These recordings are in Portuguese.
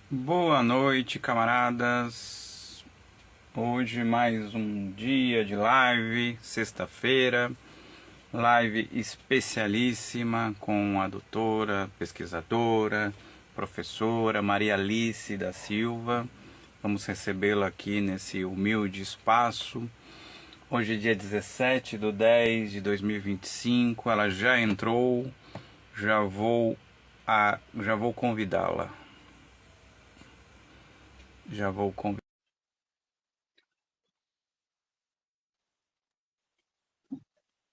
Boa noite, camaradas. Hoje mais um dia de live, sexta-feira, live especialíssima com a doutora, pesquisadora, professora Maria Alice da Silva. Vamos recebê-la aqui nesse humilde espaço. Hoje é dia 17/10/2025, ela já entrou, já vou convidá-la. Já vou convidar.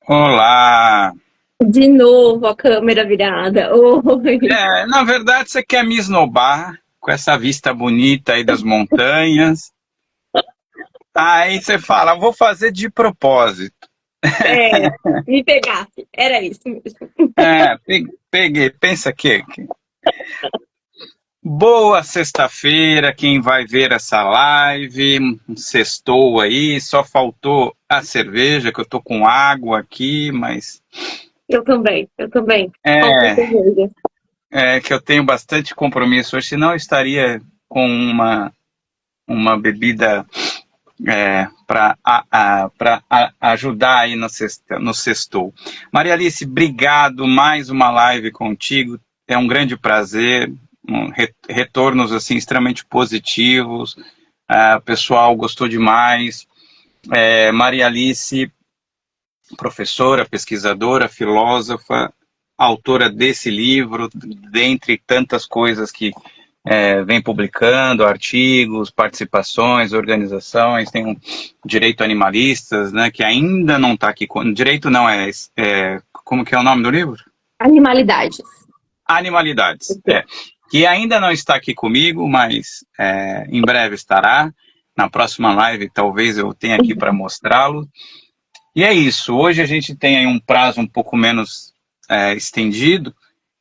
Olá! De novo a câmera virada. Oi. Na verdade, você quer me esnobar com essa vista bonita aí das montanhas. Aí você fala, vou fazer de propósito. É, me pegasse. Era isso mesmo. Peguei. Pensa que boa sexta-feira, quem vai ver essa live, sextou aí, só faltou a cerveja, que eu tô com água aqui, mas Eu também. Falta é, cerveja. é que eu tenho bastante compromisso hoje, senão eu estaria com uma bebida para ajudar aí no sextou. Maria Alice, obrigado, mais uma live contigo, é um grande prazer, retornos assim extremamente positivos, o pessoal gostou demais. Maria Alice, professora, pesquisadora, filósofa, autora desse livro, dentre tantas coisas que vem publicando, artigos, participações, organizações, tem um Direito Animalistas, né, que ainda não está aqui. Direito não como que é o nome do livro? Animalidades. Animalidades, que ainda não está aqui comigo, mas em breve estará. Na próxima live, talvez eu tenha aqui para mostrá-lo. E é isso. Hoje a gente tem aí um prazo um pouco menos estendido.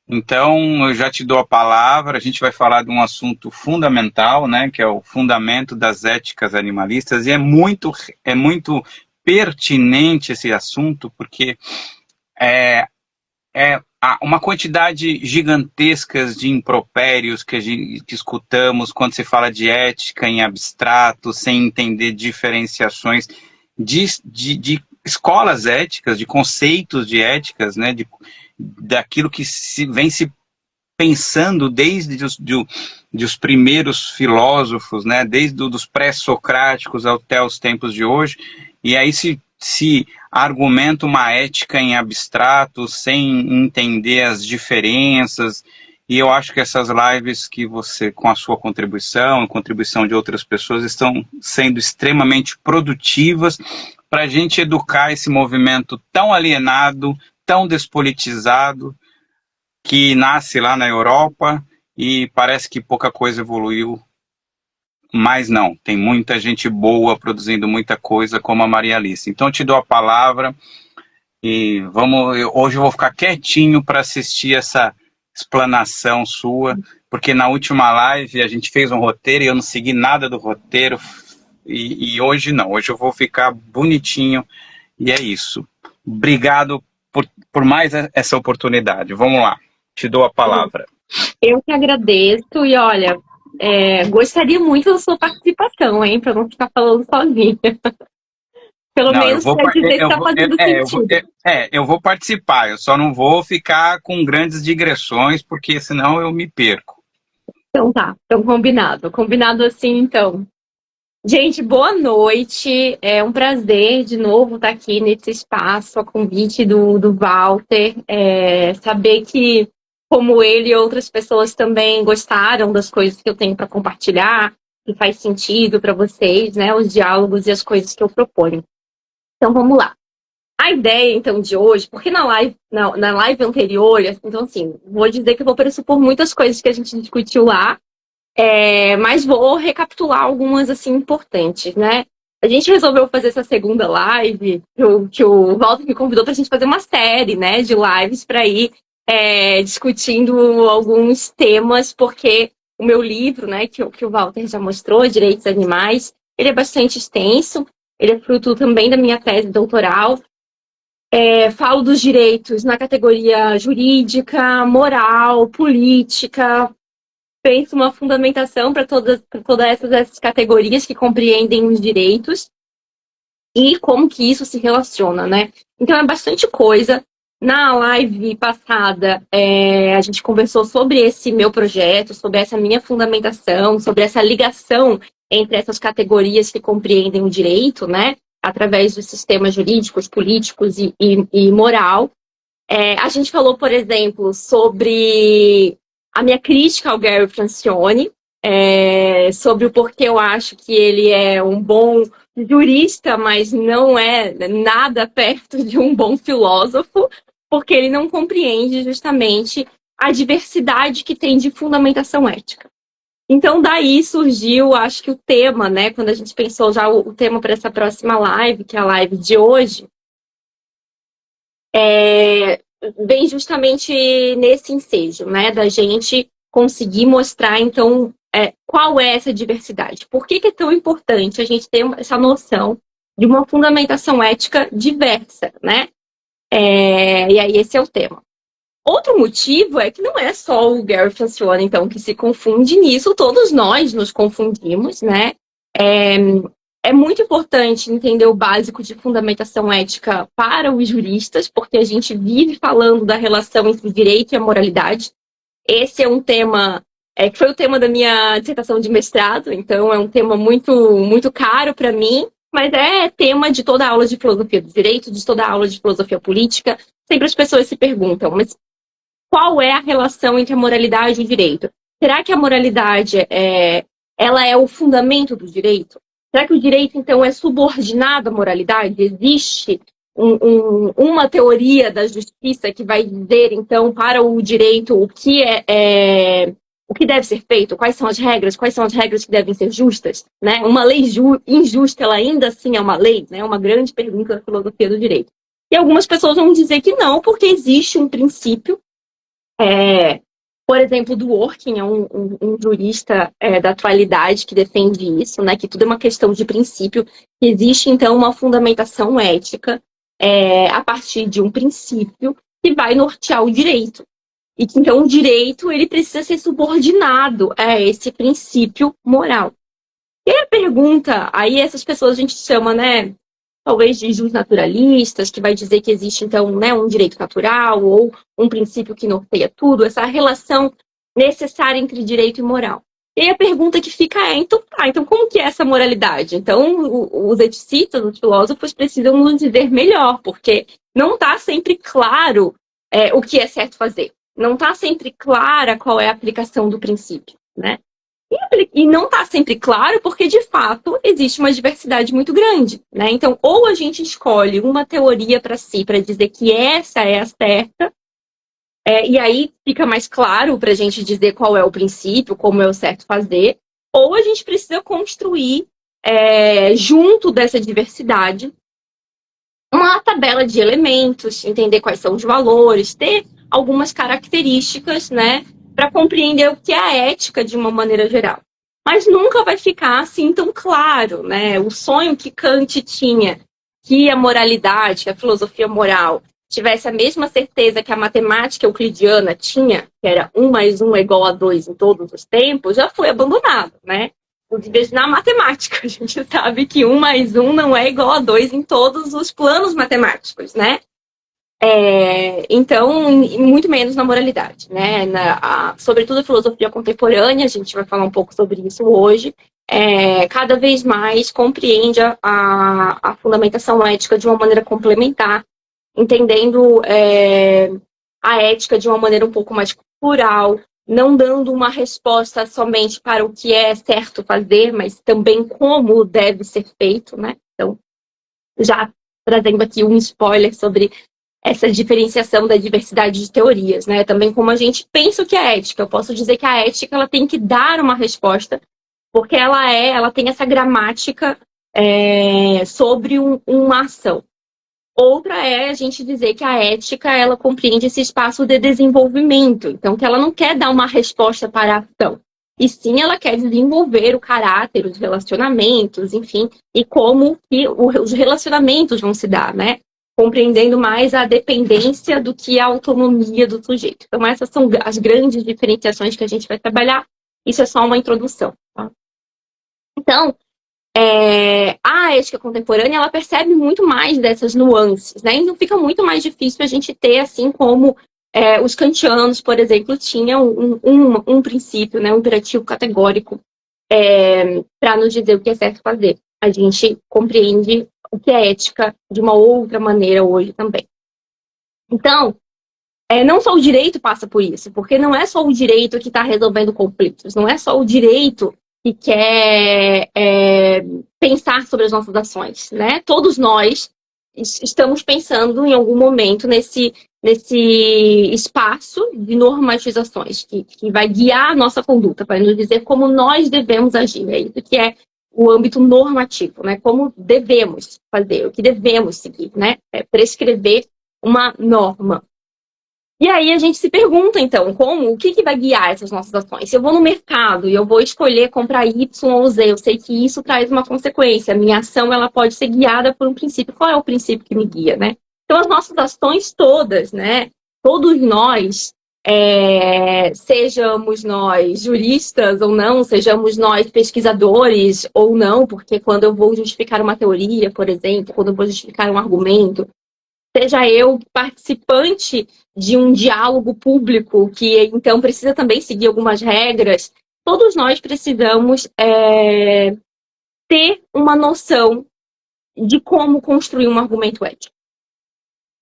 Então, eu já te dou a palavra, a gente vai falar de um assunto fundamental, né, que é o fundamento das éticas animalistas, e é muito pertinente esse assunto, porque há uma quantidade gigantesca de impropérios que escutamos quando se fala de ética em abstrato, sem entender diferenciações de escolas éticas, de conceitos de éticas, né, daquilo que vem se pensando desde os primeiros filósofos, né, desde os pré-socráticos até os tempos de hoje, e aí se argumenta uma ética em abstrato, sem entender as diferenças, e eu acho que essas lives que você, com a sua contribuição, a contribuição de outras pessoas, estão sendo extremamente produtivas para a gente educar esse movimento tão alienado, tão despolitizado, que nasce lá na Europa e parece que pouca coisa evoluiu, mas não, tem muita gente boa produzindo muita coisa como a Maria Alice. Então eu te dou a palavra e hoje eu vou ficar quietinho para assistir essa explanação sua, porque na última live a gente fez um roteiro e eu não segui nada do roteiro e hoje não, hoje eu vou ficar bonitinho e é isso. Obrigado por mais essa oportunidade. Vamos lá, te dou a palavra. Eu que agradeço e olha, gostaria muito da sua participação, hein, para não ficar falando sozinha. Pelo Não, menos para dizer que está fazendo sentido. eu vou participar, eu só não vou ficar com grandes digressões, porque senão eu me perco. Então tá, então combinado. Combinado assim, então. Gente, boa noite. É um prazer de novo estar aqui nesse espaço, a convite do Walter. Saber que, como ele e outras pessoas também gostaram das coisas que eu tenho para compartilhar, que faz sentido para vocês, né? Os diálogos e as coisas que eu proponho. Então vamos lá. A ideia, então, de hoje, porque na live anterior, então, assim, vou dizer que eu vou pressupor muitas coisas que a gente discutiu lá, mas vou recapitular algumas, assim, importantes, né? A gente resolveu fazer essa segunda live, que o Walter me convidou para a gente fazer uma série, né, de lives para ir discutindo alguns temas, porque o meu livro, né, que o Walter já mostrou, Direitos Animais, ele é bastante extenso, ele é fruto também da minha tese doutoral. Falo dos direitos na categoria jurídica, moral, política, penso uma fundamentação para todas essas categorias que compreendem os direitos e como que isso se relaciona, né? Então é bastante coisa. Na live passada, a gente conversou sobre esse meu projeto, sobre essa minha fundamentação, sobre essa ligação entre essas categorias que compreendem o direito, né? Através dos sistemas jurídicos, políticos e moral. A gente falou, por exemplo, sobre a minha crítica ao Gary Francione, sobre o porquê eu acho que ele é um bom jurista, mas não é nada perto de um bom filósofo, porque ele não compreende justamente a diversidade que tem de fundamentação ética. Então, daí surgiu, acho que o tema, né, quando a gente pensou já o tema para essa próxima live, que é a live de hoje, vem justamente nesse ensejo, né, da gente conseguir mostrar, então, qual é essa diversidade. Por que é tão importante a gente ter essa noção de uma fundamentação ética diversa, né? E aí esse é o tema. Outro motivo é que não é só o Gary Francione, então, que se confunde nisso, todos nós nos confundimos, né? É muito importante entender o básico de fundamentação ética para os juristas, porque a gente vive falando da relação entre o direito e a moralidade. Esse é um tema que foi o tema da minha dissertação de mestrado, então é um tema muito, muito caro para mim, mas é tema de toda a aula de filosofia do direito, de toda a aula de filosofia política. Sempre as pessoas se perguntam, mas qual é a relação entre a moralidade e o direito? Será que a moralidade ela é o fundamento do direito? Será que o direito, então, é subordinado à moralidade? Existe uma teoria da justiça que vai dizer, então, para o direito o que o que deve ser feito, quais são as regras que devem ser justas, né? Uma lei injusta, ela ainda assim é uma lei, né? Uma grande pergunta da filosofia do direito. E algumas pessoas vão dizer que não, porque existe um princípio, por exemplo, do Dworkin, é um jurista da atualidade que defende isso, né? Que tudo é uma questão de princípio. Existe, então, uma fundamentação ética a partir de um princípio que vai nortear o direito. E que, então, o direito ele precisa ser subordinado a esse princípio moral. E a pergunta, aí essas pessoas a gente chama, né, talvez de justnaturalistas, que vai dizer que existe, então, né, um direito natural ou um princípio que norteia tudo, essa relação necessária entre direito e moral. E aí a pergunta que fica então como que é essa moralidade? Então, os eticistas, os filósofos, precisam nos dizer melhor, porque não está sempre claro o que é certo fazer. Não está sempre clara qual é a aplicação do princípio, né? E não está sempre claro porque, de fato, existe uma diversidade muito grande, né? Então, ou a gente escolhe uma teoria para si, para dizer que essa é a certa, e aí fica mais claro para a gente dizer qual é o princípio, como é o certo fazer, ou a gente precisa construir, junto dessa diversidade, uma tabela de elementos, entender quais são os valores, ter algumas características, né, para compreender o que é a ética de uma maneira geral. Mas nunca vai ficar assim tão claro, né? O sonho que Kant tinha, que a moralidade, que a filosofia moral, tivesse a mesma certeza que a matemática euclidiana tinha, que era 1 mais 1 é igual a 2 em todos os tempos, já foi abandonado, né? Inclusive, na matemática, a gente sabe que 1 mais 1 não é igual a 2 em todos os planos matemáticos, né? Então, muito menos na moralidade, né? Sobretudo a filosofia contemporânea, a gente vai falar um pouco sobre isso hoje, cada vez mais compreende a fundamentação ética de uma maneira complementar, entendendo a ética de uma maneira um pouco mais plural, não dando uma resposta somente para o que é certo fazer, mas também como deve ser feito, né? Então, já trazendo aqui um spoiler sobre essa diferenciação da diversidade de teorias, né? Também como a gente pensa o que é ética. Eu posso dizer que a ética ela tem que dar uma resposta, porque ela tem essa gramática sobre uma ação. Outra é a gente dizer que a ética ela compreende esse espaço de desenvolvimento, então que ela não quer dar uma resposta para a ação, e sim ela quer desenvolver o caráter, os relacionamentos, enfim, e como que os relacionamentos vão se dar, né? Compreendendo mais a dependência do que a autonomia do sujeito. Então essas são as grandes diferenciações que a gente vai trabalhar. Isso é só uma introdução. Tá? Então, a ética contemporânea, ela percebe muito mais dessas nuances, né? Então fica muito mais difícil a gente ter, assim como os kantianos, por exemplo, tinham um princípio, né, um imperativo categórico para nos dizer o que é certo fazer. A gente compreende o que é ética de uma outra maneira hoje também. Então, não só o direito passa por isso, porque não é só o direito que está resolvendo conflitos, não é só o direito que quer pensar sobre as nossas ações, né? Todos nós estamos pensando em algum momento nesse espaço de normatizações que vai guiar a nossa conduta, para nos dizer como nós devemos agir. É isso que é o âmbito normativo, né? Como devemos fazer, o que devemos seguir, né? Prescrever uma norma. E aí a gente se pergunta, então, o que vai guiar essas nossas ações? Se eu vou no mercado e eu vou escolher comprar Y ou Z, eu sei que isso traz uma consequência. A minha ação, ela pode ser guiada por um princípio. Qual é o princípio que me guia, né? Então, as nossas ações todas, né? Todos nós, sejamos nós juristas ou não, sejamos nós pesquisadores ou não, porque quando eu vou justificar uma teoria, por exemplo, quando eu vou justificar um argumento, seja eu participante de um diálogo público, que então precisa também seguir algumas regras, todos nós precisamos ter uma noção de como construir um argumento ético.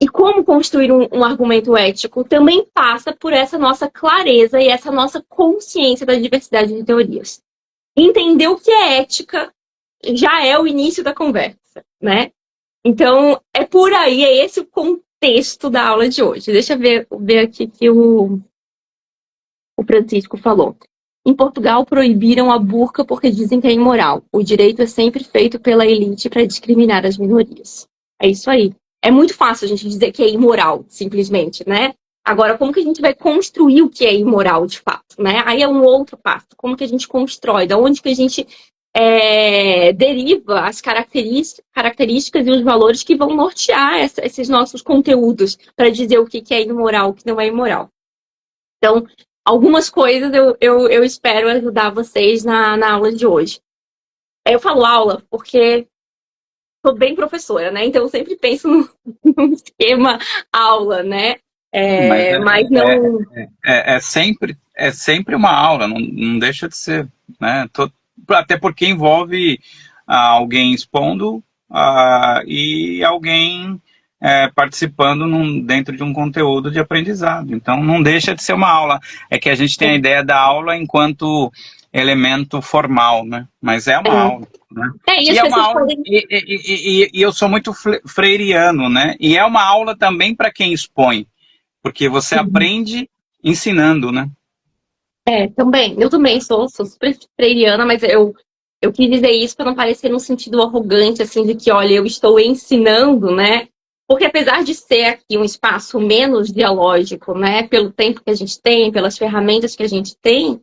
E como construir um argumento ético também passa por essa nossa clareza e essa nossa consciência da diversidade de teorias. Entender o que é ética já é o início da conversa, né? Então, é por aí, é esse o contexto da aula de hoje. Deixa eu ver aqui que o Francisco falou. Em Portugal, proibiram a burca porque dizem que é imoral. O direito é sempre feito pela elite para discriminar as minorias. É isso aí. É muito fácil a gente dizer que é imoral, simplesmente, né? Agora, como que a gente vai construir o que é imoral, de fato, né? Aí é um outro passo. Como que a gente constrói? Da onde que a gente deriva as características e os valores que vão nortear esses nossos conteúdos para dizer o que é imoral, o que não é imoral. Então, algumas coisas eu espero ajudar vocês na aula de hoje. Eu falo aula porque sou bem professora, né? Então eu sempre penso no esquema aula, né? Mas não... É sempre uma aula, não deixa de ser, né? Até porque envolve alguém expondo e alguém participando dentro de um conteúdo de aprendizado. Então não deixa de ser uma aula. É que a gente tem a ideia da aula enquanto elemento formal, né? Mas é uma aula. Né? E é uma aula, e eu sou muito freiriano, né? E é uma aula também para quem expõe, porque você aprende ensinando, né? Também. Eu também sou super freiriana, mas eu quis dizer isso para não parecer num sentido arrogante, assim, de que, olha, eu estou ensinando, né? Porque apesar de ser aqui um espaço menos dialógico, né? Pelo tempo que a gente tem, pelas ferramentas que a gente tem,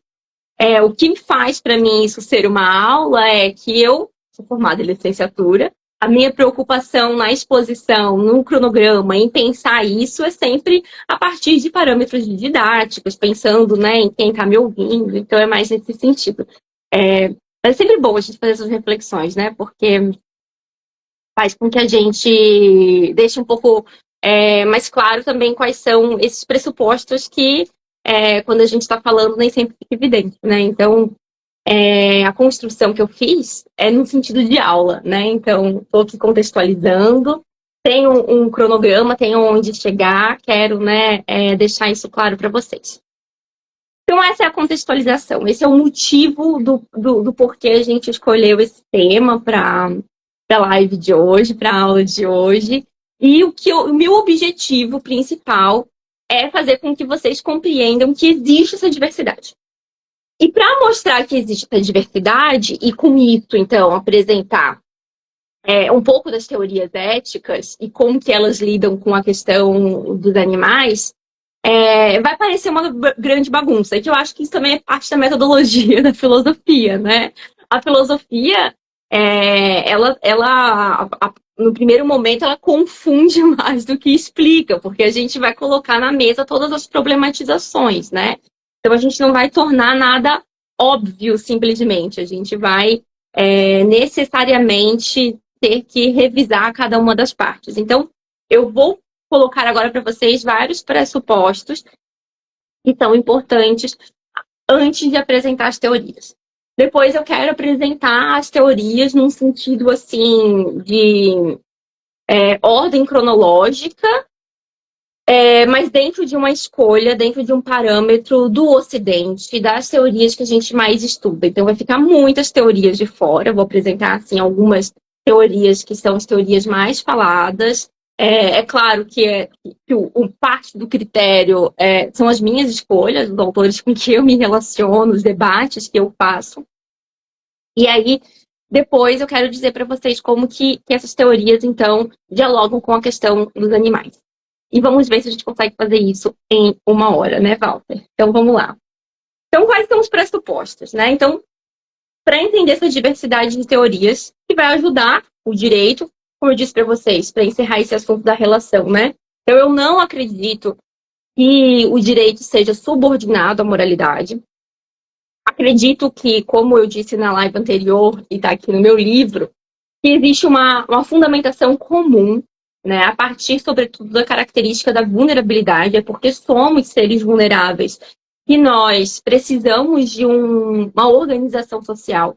o que faz para mim isso ser uma aula é que eu sou formada em licenciatura, a minha preocupação na exposição, no cronograma, em pensar isso é sempre a partir de parâmetros didáticos, pensando, né, em quem está me ouvindo, então é mais nesse sentido. É sempre bom a gente fazer essas reflexões, né, porque faz com que a gente deixe um pouco mais claro também quais são esses pressupostos que quando a gente está falando, nem sempre fica evidente, né? Então, a construção que eu fiz é no sentido de aula, né? Então, estou aqui contextualizando, tenho um cronograma, tenho onde chegar, quero, né, deixar isso claro para vocês. Então, essa é a contextualização, esse é o motivo do porquê a gente escolheu esse tema para a live de hoje, para a aula de hoje, e o meu objetivo principal é fazer com que vocês compreendam que existe essa diversidade. E para mostrar que existe essa diversidade, e com isso, então, apresentar um pouco das teorias éticas e como que elas lidam com a questão dos animais, vai parecer uma grande bagunça. E que eu acho que isso também é parte da metodologia da filosofia, né? A filosofia, no primeiro momento, ela confunde mais do que explica, porque a gente vai colocar na mesa todas as problematizações, né? Então, a gente não vai tornar nada óbvio, simplesmente. A gente vai necessariamente ter que revisar cada uma das partes. Então, eu vou colocar agora para vocês vários pressupostos que são importantes antes de apresentar as teorias. Depois eu quero apresentar as teorias num sentido assim de ordem cronológica, mas dentro de uma escolha, dentro de um parâmetro do Ocidente, das teorias que a gente mais estuda. Então vai ficar muitas teorias de fora, eu vou apresentar assim algumas teorias que são as teorias mais faladas. É claro que parte do critério são as minhas escolhas, os autores com que eu me relaciono, os debates que eu faço. E aí, depois eu quero dizer para vocês como que essas teorias, então, dialogam com a questão dos animais. E vamos ver se a gente consegue fazer isso em 1 hora, né, Walter? Então, vamos lá. Então, quais são os pressupostos, né? Então, para entender essa diversidade de teorias, que vai ajudar o direito, como eu disse para vocês, para encerrar esse assunto da relação, né? Então, eu não acredito que o direito seja subordinado à moralidade. Acredito que, como eu disse na live anterior, e está aqui no meu livro, que existe uma fundamentação comum, né, a partir, sobretudo, da característica da vulnerabilidade, é porque somos seres vulneráveis e nós precisamos de uma organização social.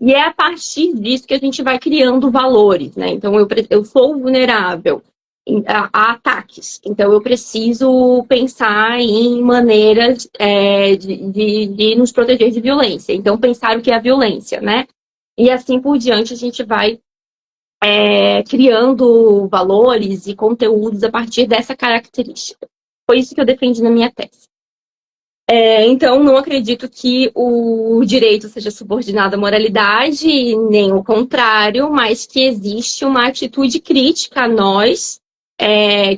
E é a partir disso que a gente vai criando valores, né? Então, eu sou vulnerável a ataques. Então, eu preciso pensar em maneiras de nos proteger de violência. Então, pensar o que é a violência, né? E assim por diante, a gente vai criando valores e conteúdos a partir dessa característica. Foi isso que eu defendi na minha tese. Então, não acredito que o direito seja subordinado à moralidade, nem o contrário, mas que existe uma atitude crítica a nós,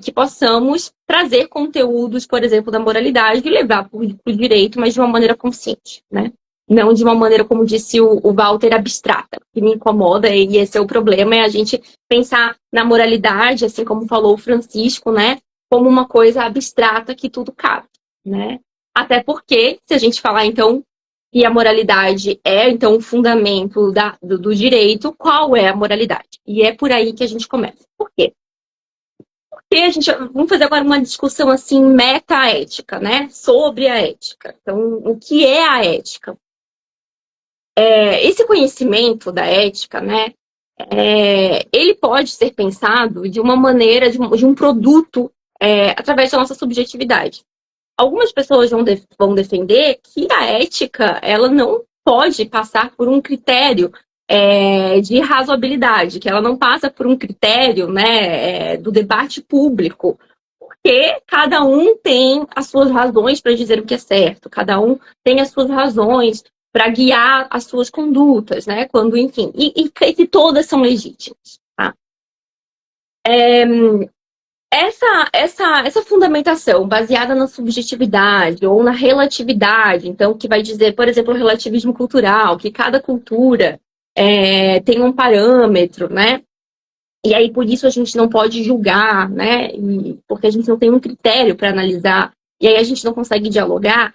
que possamos trazer conteúdos, por exemplo, da moralidade e levar para o direito, mas de uma maneira consciente, né? Não de uma maneira, como disse o Walter, abstrata. O que me incomoda, e esse é o problema, é a gente pensar na moralidade, assim como falou o Francisco, né? Como uma coisa abstrata que tudo cabe, né? Até porque, se a gente falar, então, que a moralidade é, então, o fundamento do direito, qual é a moralidade? E é por aí que a gente começa. Por quê? Porque vamos fazer agora uma discussão, assim, metaética, né? Sobre a ética. Então, o que é a ética? Esse conhecimento da ética, né? Ele pode ser pensado de uma maneira, de um produto, através da nossa subjetividade. Algumas pessoas vão defender que a ética ela não pode passar por um critério de razoabilidade, que ela não passa por um critério, né, do debate público, porque cada um tem as suas razões para dizer o que é certo, cada um tem as suas razões para guiar as suas condutas, né, quando, enfim, e que todas são legítimas, tá? Essa fundamentação baseada na subjetividade ou na relatividade, então, que vai dizer, por exemplo, o relativismo cultural, que cada cultura tem um parâmetro, né? E aí, por isso, a gente não pode julgar, né? Porque a gente não tem um critério para analisar, e aí a gente não consegue dialogar.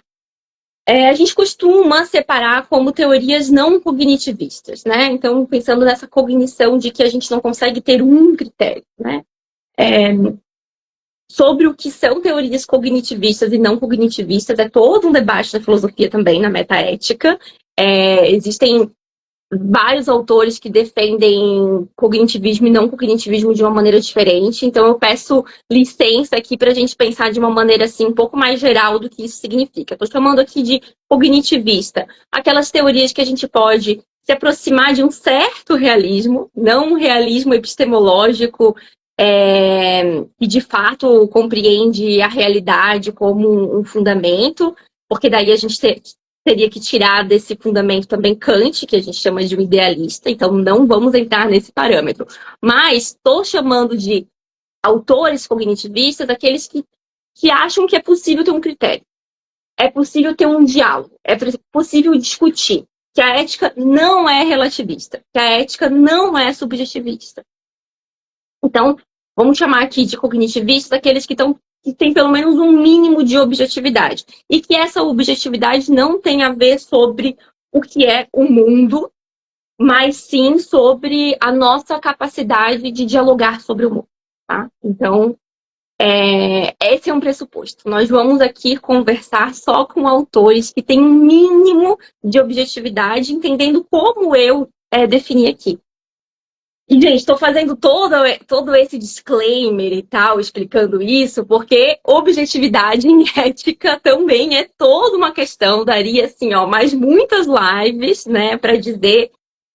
A gente costuma separar como teorias não cognitivistas, né? Então, pensando nessa cognição de que a gente não consegue ter um critério, né? Sobre o que são teorias cognitivistas e não cognitivistas, é todo um debate na filosofia também, na metaética. Existem vários autores que defendem cognitivismo e não cognitivismo de uma maneira diferente, então eu peço licença aqui para a gente pensar de uma maneira assim, um pouco mais geral do que isso significa. Estou chamando aqui de cognitivista aquelas teorias que a gente pode se aproximar de um certo realismo, não um realismo epistemológico, que de fato compreende a realidade como um fundamento, porque daí a gente teria que tirar desse fundamento também Kant, que a gente chama de um idealista, então não vamos entrar nesse parâmetro. Mas estou chamando de autores cognitivistas aqueles que acham que é possível ter um critério, é possível ter um diálogo, é possível discutir, que a ética não é relativista, que a ética não é subjetivista. Então, vamos chamar aqui de cognitivistas aqueles que estão que tem pelo menos um mínimo de objetividade. E que essa objetividade não tem a ver sobre o que é o mundo, mas sim sobre a nossa capacidade de dialogar sobre o mundo. Tá? Então, esse é um pressuposto. Nós vamos aqui conversar só com autores que têm um mínimo de objetividade, entendendo como eu defini aqui. E, gente, estou fazendo todo esse disclaimer e tal, explicando isso, porque objetividade em ética também é toda uma questão. Daria, assim, mais muitas lives, né, para dizer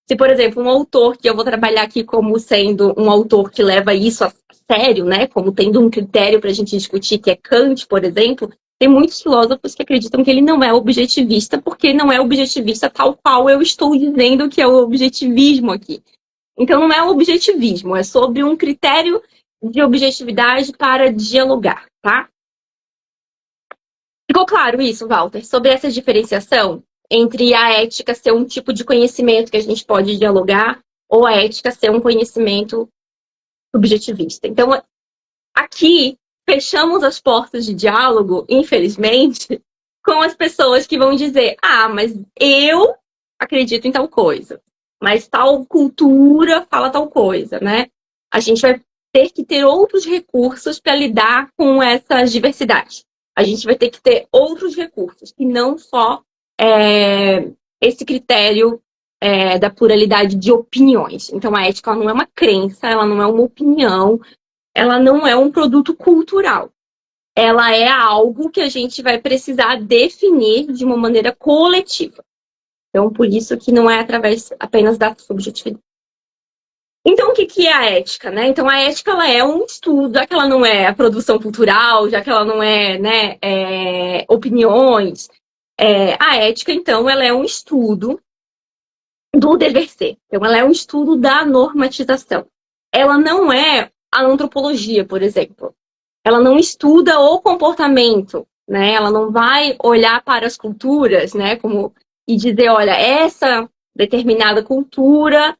se, por exemplo, um autor que eu vou trabalhar aqui como sendo um autor que leva isso a sério, né, como tendo um critério para a gente discutir, que é Kant, por exemplo, tem muitos filósofos que acreditam que ele não é objetivista, porque não é objetivista tal qual eu estou dizendo que é o objetivismo aqui. Então, não é objetivismo, é sobre um critério de objetividade para dialogar, tá? Ficou claro isso, Walter, sobre essa diferenciação entre a ética ser um tipo de conhecimento que a gente pode dialogar ou a ética ser um conhecimento subjetivista. Então, aqui, fechamos as portas de diálogo, infelizmente, com as pessoas que vão dizer: mas eu acredito em tal coisa, mas tal cultura fala tal coisa, né? A gente vai ter que ter outros recursos para lidar com essas diversidades. A gente vai ter que ter outros recursos, que não só esse critério da pluralidade de opiniões. Então, a ética não é uma crença, ela não é uma opinião, ela não é um produto cultural. Ela é algo que a gente vai precisar definir de uma maneira coletiva. Então, por isso que não é através apenas da subjetividade. Então, o que é a ética, né? Então, a ética, ela é um estudo, já que ela não é a produção cultural, já que ela não é, opiniões. A ética, então, ela é um estudo do dever ser. Então, ela é um estudo da normatização. Ela não é a antropologia, por exemplo. Ela não estuda o comportamento, né? Ela não vai olhar para as culturas, né? E dizer, olha, essa determinada cultura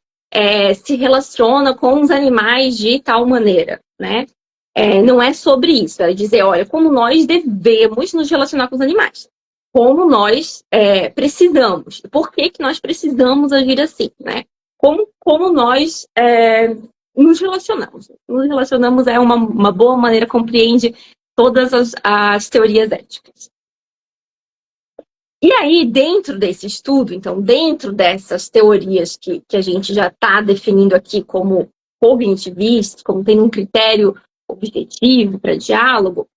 se relaciona com os animais de tal maneira, né? Não é sobre isso. É dizer, olha, como nós devemos nos relacionar com os animais. Como nós precisamos. Por que nós precisamos agir assim, né? Como nós nos relacionamos. Nos relacionamos é uma boa maneira, compreende todas as teorias éticas. E aí, dentro desse estudo, então, dentro dessas teorias que a gente já está definindo aqui como cognitivistas, como tendo um critério objetivo para diálogo,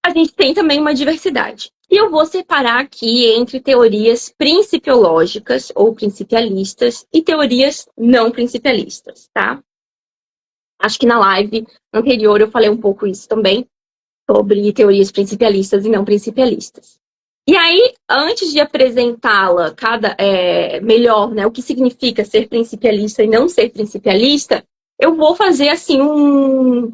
a gente tem também uma diversidade. E eu vou separar aqui entre teorias principiológicas ou principialistas e teorias não principialistas, tá? Acho que na live anterior eu falei um pouco isso também, sobre teorias principialistas e não principialistas. E aí, antes de apresentá-la melhor, né, o que significa ser principialista e não ser principialista, eu vou fazer assim um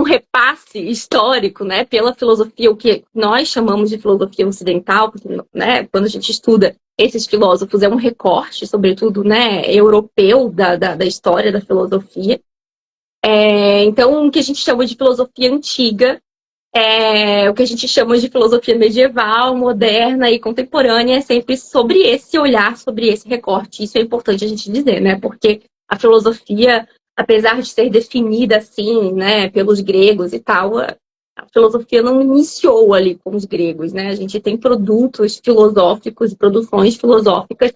repasse histórico, né, pela filosofia, o que nós chamamos de filosofia ocidental, porque, né, quando a gente estuda esses filósofos, é um recorte, sobretudo, né, europeu da história da filosofia. Então, o que a gente chama de filosofia antiga, o que a gente chama de filosofia medieval, moderna e contemporânea, é sempre sobre esse olhar, sobre esse recorte. Isso é importante a gente dizer, né, porque a filosofia, apesar de ser definida assim, né, pelos gregos e tal, a filosofia não iniciou ali com os gregos, né? A gente tem produtos filosóficos e produções filosóficas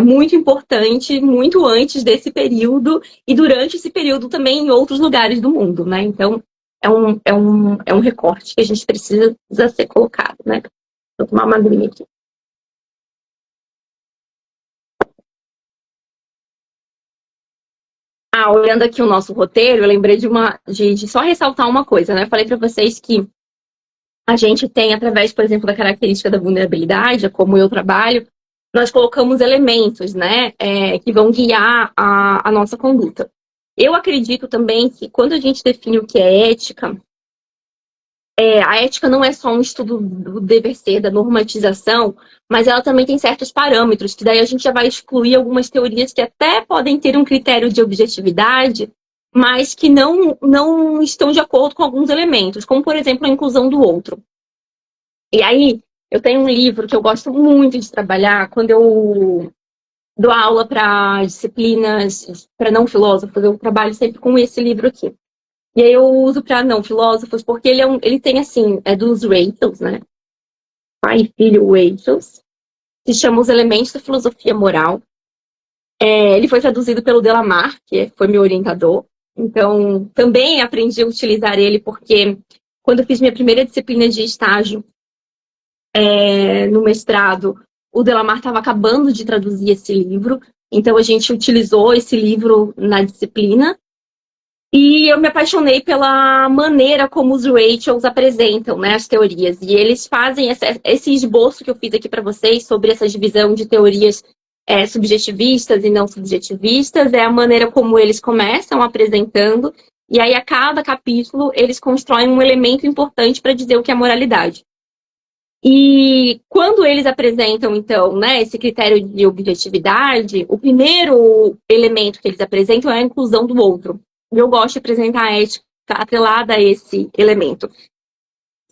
muito importantes, muito antes desse período e durante esse período também em outros lugares do mundo, né? Então, é um recorte que a gente precisa ser colocado, né? Vou tomar uma aguinha aqui. Olhando aqui o nosso roteiro, eu lembrei de só ressaltar uma coisa, né? Eu falei para vocês que a gente tem, através, por exemplo, da característica da vulnerabilidade, como eu trabalho, nós colocamos elementos, né, que vão guiar a nossa conduta. Eu acredito também que quando a gente define o que é ética, a ética não é só um estudo do dever ser, da normatização, mas ela também tem certos parâmetros, que daí a gente já vai excluir algumas teorias que até podem ter um critério de objetividade, mas que não estão de acordo com alguns elementos, como, por exemplo, a inclusão do outro. E aí, eu tenho um livro que eu gosto muito de trabalhar quando eu dou aula para disciplinas, para não filósofos, eu trabalho sempre com esse livro aqui. E aí eu uso para não filósofos, porque ele tem, assim, é dos Rachels, né? Pai e filho Rachels. Se chama Os Elementos da Filosofia Moral. Ele foi traduzido pelo Delamar, que foi meu orientador. Então, também aprendi a utilizar ele, porque quando eu fiz minha primeira disciplina de estágio no mestrado, o Delamar estava acabando de traduzir esse livro. Então, a gente utilizou esse livro na disciplina. E eu me apaixonei pela maneira como os Rachels apresentam, né, as teorias. E eles fazem esse esboço que eu fiz aqui para vocês sobre essa divisão de teorias subjetivistas e não subjetivistas. É a maneira como eles começam apresentando. E aí, a cada capítulo, eles constroem um elemento importante para dizer o que é moralidade. E quando eles apresentam, então, né, esse critério de objetividade, o primeiro elemento que eles apresentam é a inclusão do outro. Eu gosto de apresentar a ética atrelada a esse elemento.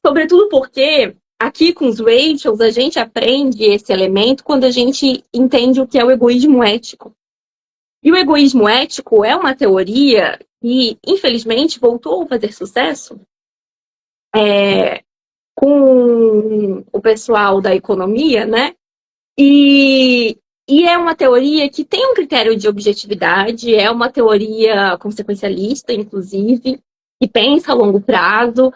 Sobretudo porque, aqui com os Rachels, a gente aprende esse elemento quando a gente entende o que é o egoísmo ético. E o egoísmo ético é uma teoria que, infelizmente, voltou a fazer sucesso com o pessoal da economia, né? E é uma teoria que tem um critério de objetividade, é uma teoria consequencialista, inclusive, que pensa a longo prazo,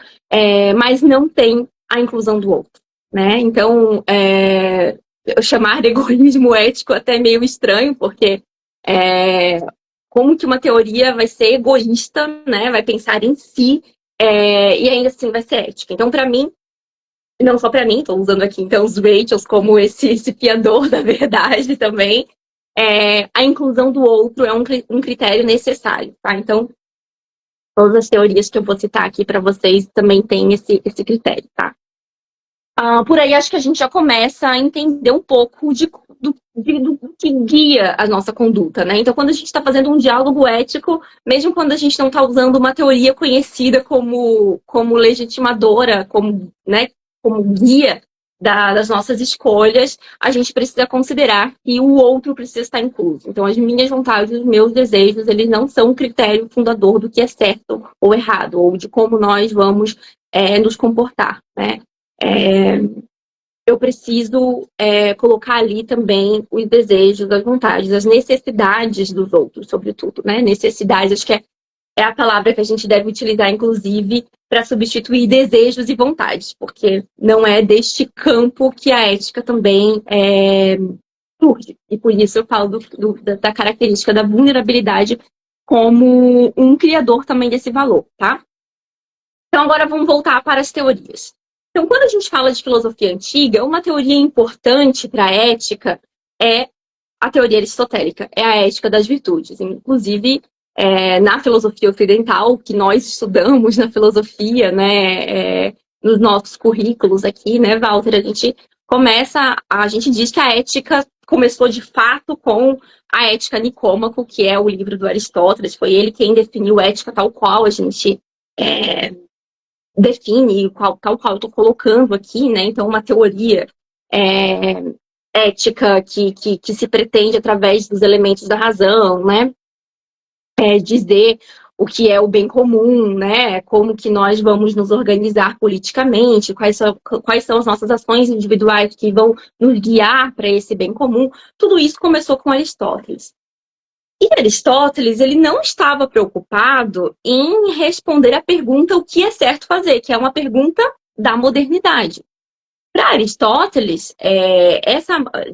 mas não tem a inclusão do outro, né? Então, eu chamar de egoísmo ético até meio estranho, porque como que uma teoria vai ser egoísta, né? Vai pensar em si, e ainda assim vai ser ética. Então, para mim, não só para mim, estou usando aqui então os Rachels como esse fiador da verdade também, a inclusão do outro é um critério necessário, tá? Então, todas as teorias que eu vou citar aqui para vocês também têm esse critério, tá? Por aí, acho que a gente já começa a entender um pouco do que guia a nossa conduta, né? Então, quando a gente está fazendo um diálogo ético, mesmo quando a gente não está usando uma teoria conhecida como legitimadora, né, como guia das nossas escolhas, a gente precisa considerar que o outro precisa estar incluso. Então, as minhas vontades, os meus desejos, eles não são um critério fundador do que é certo ou errado, ou de como nós vamos nos comportar, né? Eu preciso colocar ali também os desejos, as vontades, as necessidades dos outros, sobretudo, né? Necessidades, acho que é a palavra que a gente deve utilizar, inclusive, para substituir desejos e vontades, porque não é deste campo que a ética também surge. E por isso eu falo da característica da vulnerabilidade como um criador também desse valor, tá? Então agora vamos voltar para as teorias. Então, quando a gente fala de filosofia antiga, uma teoria importante para a ética é a teoria aristotélica, é a ética das virtudes. Inclusive, na filosofia ocidental, que nós estudamos na filosofia, né, nos nossos currículos aqui, né, Walter, a gente diz que a ética começou de fato com a Ética Nicômaco, que é o livro do Aristóteles, foi ele quem definiu ética tal qual a gente define, tal qual eu estou colocando aqui, né, então uma teoria ética que se pretende através dos elementos da razão, né, dizer o que é o bem comum, né? Como que nós vamos nos organizar politicamente, quais são as nossas ações individuais que vão nos guiar para esse bem comum. Tudo isso começou com Aristóteles. E Aristóteles, ele não estava preocupado em responder a pergunta o que é certo fazer, que é uma pergunta da modernidade. Para Aristóteles,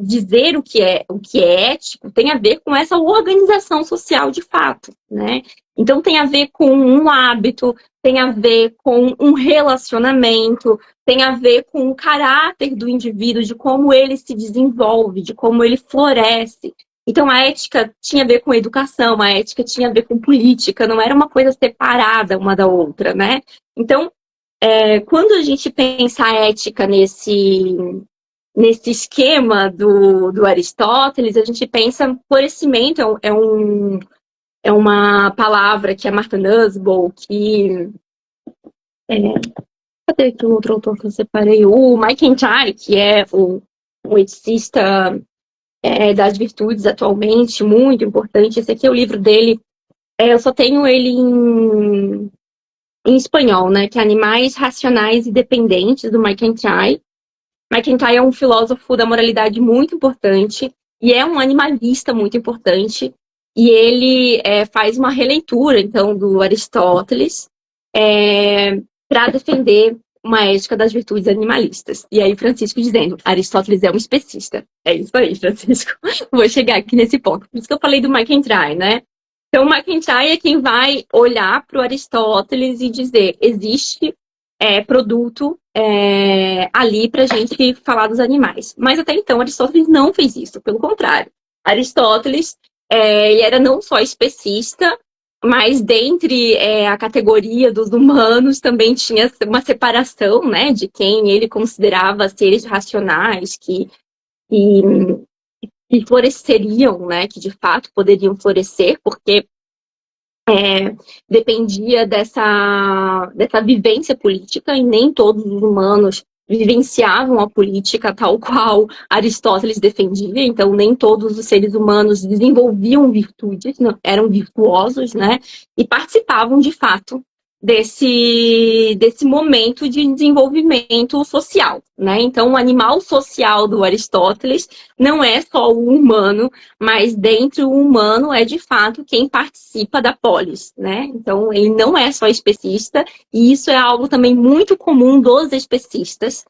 dizer o que é ético tem a ver com essa organização social de fato, né? Então tem a ver com um hábito, tem a ver com um relacionamento, tem a ver com o caráter do indivíduo, de como ele se desenvolve, de como ele floresce. Então a ética tinha a ver com educação, a ética tinha a ver com política, não era uma coisa separada uma da outra, né? Então, quando a gente pensa a ética nesse esquema do Aristóteles, a gente pensa florescimento, é uma palavra que a Martha Nussbaum, que... Cadê aqui um outro autor que eu separei? O Mike Entyre, que é um eticista das virtudes atualmente, muito importante. Esse aqui é o livro dele. Eu só tenho ele em espanhol, né? Que é Animais Racionais e Dependentes, do Mike Entyre. Mike Entyre é um filósofo da moralidade muito importante e é um animalista muito importante. E ele faz uma releitura, então, do Aristóteles para defender uma ética das virtudes animalistas. E aí, Francisco dizendo, Aristóteles é um especista. É isso aí, Francisco. Vou chegar aqui nesse ponto. Por isso que eu falei do McIntyre, né? Então, o McIntyre é quem vai olhar para o Aristóteles e dizer, existe produto ali para a gente falar dos animais. Mas até então, Aristóteles não fez isso. Pelo contrário. Aristóteles ele era não só especista, mas dentre a categoria dos humanos também tinha uma separação, né, de quem ele considerava seres racionais que floresceriam, né, que de fato poderiam florescer, porque dependia dessa vivência política e nem todos os humanos vivenciavam a política tal qual Aristóteles defendia, então nem todos os seres humanos desenvolviam virtudes, não, eram virtuosos, né? E participavam de fato desse momento de desenvolvimento social, né? Então o animal social do Aristóteles não é só o humano, mas dentro do humano é de fato quem participa da polis, né? Então ele não é só especista, e isso é algo também muito comum dos especistas.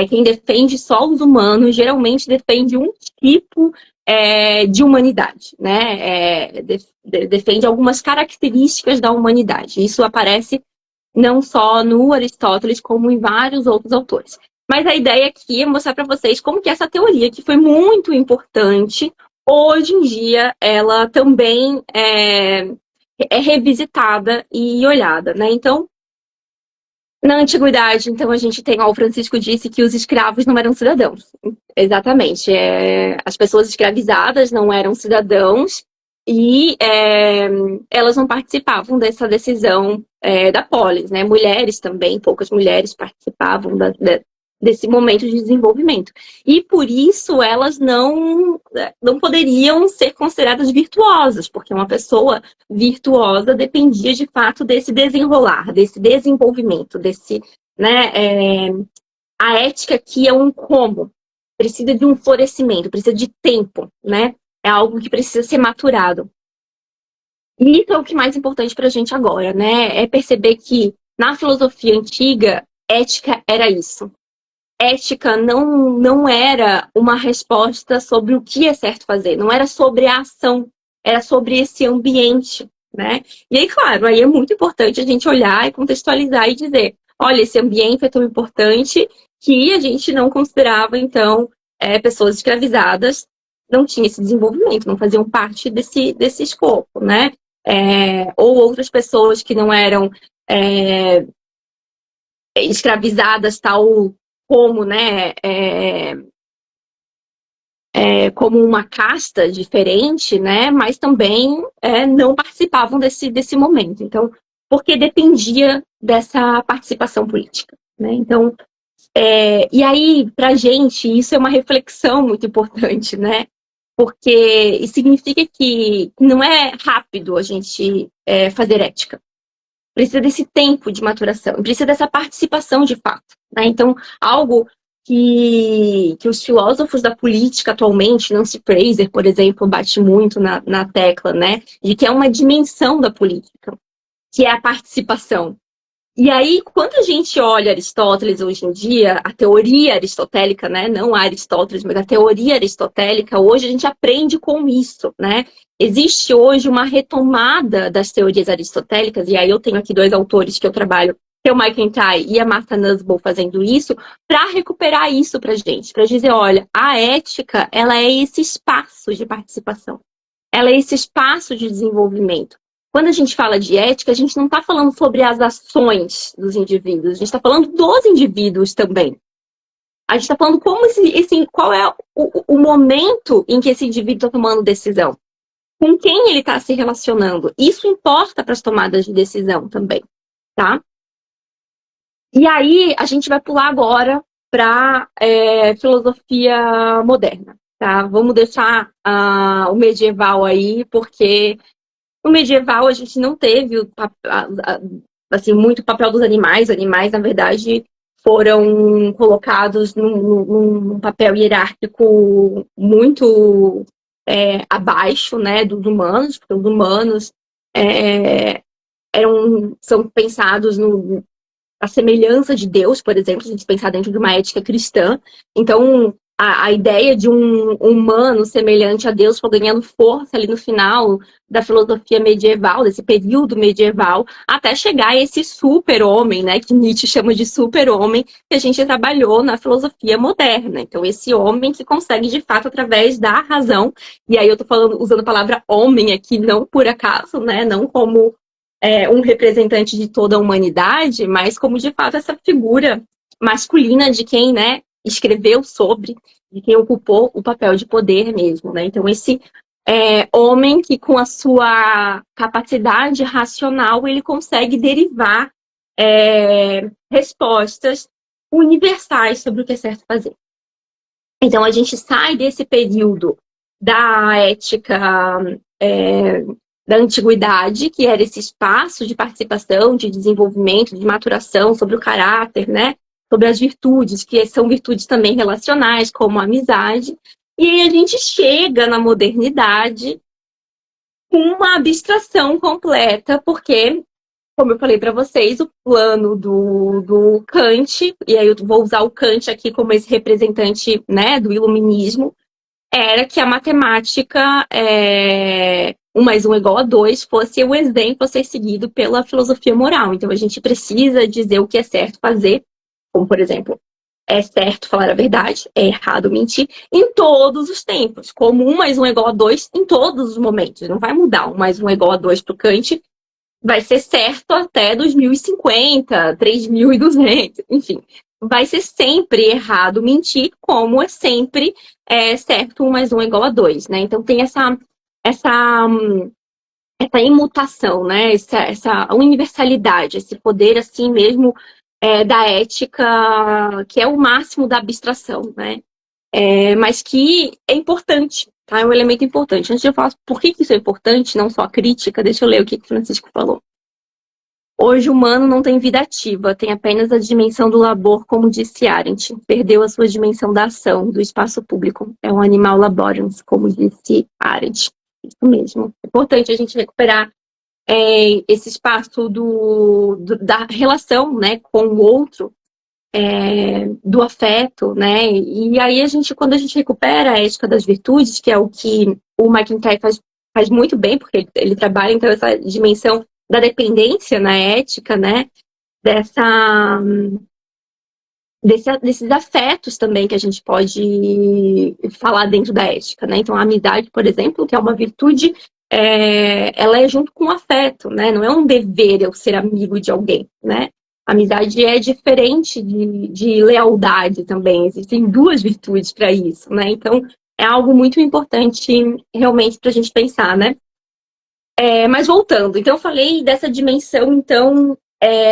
Quem defende só os humanos geralmente defende um tipo de humanidade, né? Defende algumas características da humanidade. Isso aparece não só no Aristóteles, como em vários outros autores. Mas a ideia aqui é mostrar para vocês como que essa teoria, que foi muito importante, hoje em dia ela também é revisitada e olhada, né? Então, na antiguidade, então, a gente tem, o Francisco disse que os escravos não eram cidadãos. Exatamente. As pessoas escravizadas não eram cidadãos e elas não participavam dessa decisão da polis, né? Mulheres também, poucas mulheres participavam desse momento de desenvolvimento. E por isso elas não poderiam ser consideradas virtuosas, porque uma pessoa virtuosa dependia de fato desse desenrolar, desse desenvolvimento, desse, né? A ética aqui é um como, precisa de um florescimento, precisa de tempo, né? É algo que precisa ser maturado. E isso é o que é mais importante para a gente agora, né? É perceber que na filosofia antiga, ética era isso. Ética não era uma resposta sobre o que é certo fazer, não era sobre a ação, era sobre esse ambiente, né? E aí, claro, aí é muito importante a gente olhar e contextualizar e dizer, olha, esse ambiente é tão importante que a gente não considerava, então, pessoas escravizadas não tinham esse desenvolvimento, não faziam parte desse escopo, né? Ou outras pessoas que não eram escravizadas, tal como, né, como uma casta diferente, né, mas também não participavam desse momento. Então, porque dependia dessa participação política, né? Então, e aí, para a gente, isso é uma reflexão muito importante, né? Porque isso significa que não é rápido a gente fazer ética. Precisa desse tempo de maturação, precisa dessa participação de fato, né? Então, algo que os filósofos da política atualmente, Nancy Fraser, por exemplo, bate muito na tecla, né? De que é uma dimensão da política, que é a participação. E aí, quando a gente olha Aristóteles hoje em dia, a teoria aristotélica, né? Não a Aristóteles, mas a teoria aristotélica, hoje a gente aprende com isso, né? Existe hoje uma retomada das teorias aristotélicas, e aí eu tenho aqui dois autores que eu trabalho, que é o Mike Entyre e a Martha Nussbaum fazendo isso, para recuperar isso para a gente, para dizer, olha, a ética, ela é esse espaço de participação, ela é esse espaço de desenvolvimento. Quando a gente fala de ética, a gente não está falando sobre as ações dos indivíduos, a gente está falando dos indivíduos também. A gente está falando como qual é o momento em que esse indivíduo está tomando decisão. com quem ele está se relacionando. Isso importa para as tomadas de decisão também, tá? E aí, a gente vai pular agora para filosofia moderna, tá? Vamos deixar o medieval aí, porque no medieval a gente não teve assim, muito papel dos animais. Os animais, na verdade, foram colocados num papel hierárquico muito abaixo, né, dos humanos, porque os humanos são pensados a semelhança de Deus, por exemplo, se a gente pensar dentro de uma ética cristã. Então, a ideia de um humano semelhante a Deus foi ganhando força ali no final da filosofia medieval, desse período medieval, até chegar a esse super-homem, né, que Nietzsche chama de super-homem, que a gente trabalhou na filosofia moderna. Então, esse homem que consegue, de fato, através da razão, e aí eu tô usando a palavra homem aqui, não por acaso, né, não como um representante de toda a humanidade, mas como de fato essa figura masculina de quem, né, escreveu sobre, de quem ocupou o papel de poder mesmo, né? Então esse homem que com a sua capacidade racional ele consegue derivar respostas universais sobre o que é certo fazer. Então a gente sai desse período da ética da antiguidade, que era esse espaço de participação, de desenvolvimento, de maturação sobre o caráter, né? Sobre as virtudes, que são virtudes também relacionais, como a amizade. E aí a gente chega na modernidade com uma abstração completa, porque, como eu falei para vocês, o plano do Kant, e aí eu vou usar o Kant aqui como esse representante, né, do iluminismo, era que a matemática 1 mais 1 é igual a 2 fosse o exemplo a ser seguido pela filosofia moral. Então, a gente precisa dizer o que é certo fazer, como, por exemplo, é certo falar a verdade, é errado mentir, em todos os tempos. Como 1 mais 1 é igual a 2 em todos os momentos. Não vai mudar 1 mais 1 é igual a 2 para o Kant, vai ser certo até 2050, 3200, enfim. Vai ser sempre errado mentir, como é sempre certo 1 mais 1 é igual a 2, né? Então tem essa imutação, né? Essa universalidade, esse poder assim mesmo da ética, que é o máximo da abstração, né? Mas que é importante, tá? É um elemento importante. Antes de eu falar por que isso é importante, não só a crítica, deixa eu ler o que o Francisco falou. Hoje o humano não tem vida ativa, tem apenas a dimensão do labor, como disse Arendt. Perdeu a sua dimensão da ação, do espaço público. É um animal laborans, como disse Arendt. Isso mesmo. É importante a gente recuperar esse espaço da relação, né, com o outro, do afeto, né? E aí quando a gente recupera a ética das virtudes, que é o que o McIntyre faz muito bem, porque ele trabalha então essa dimensão da dependência na ética, né? Desses afetos também que a gente pode falar dentro da ética, né? Então, a amizade, por exemplo, que é uma virtude, ela é junto com o afeto, né? Não é um dever eu ser amigo de alguém, né? A amizade é diferente de lealdade também. Existem duas virtudes para isso, né? Então, é algo muito importante realmente para a gente pensar, né? Mas voltando, então eu falei dessa dimensão, então,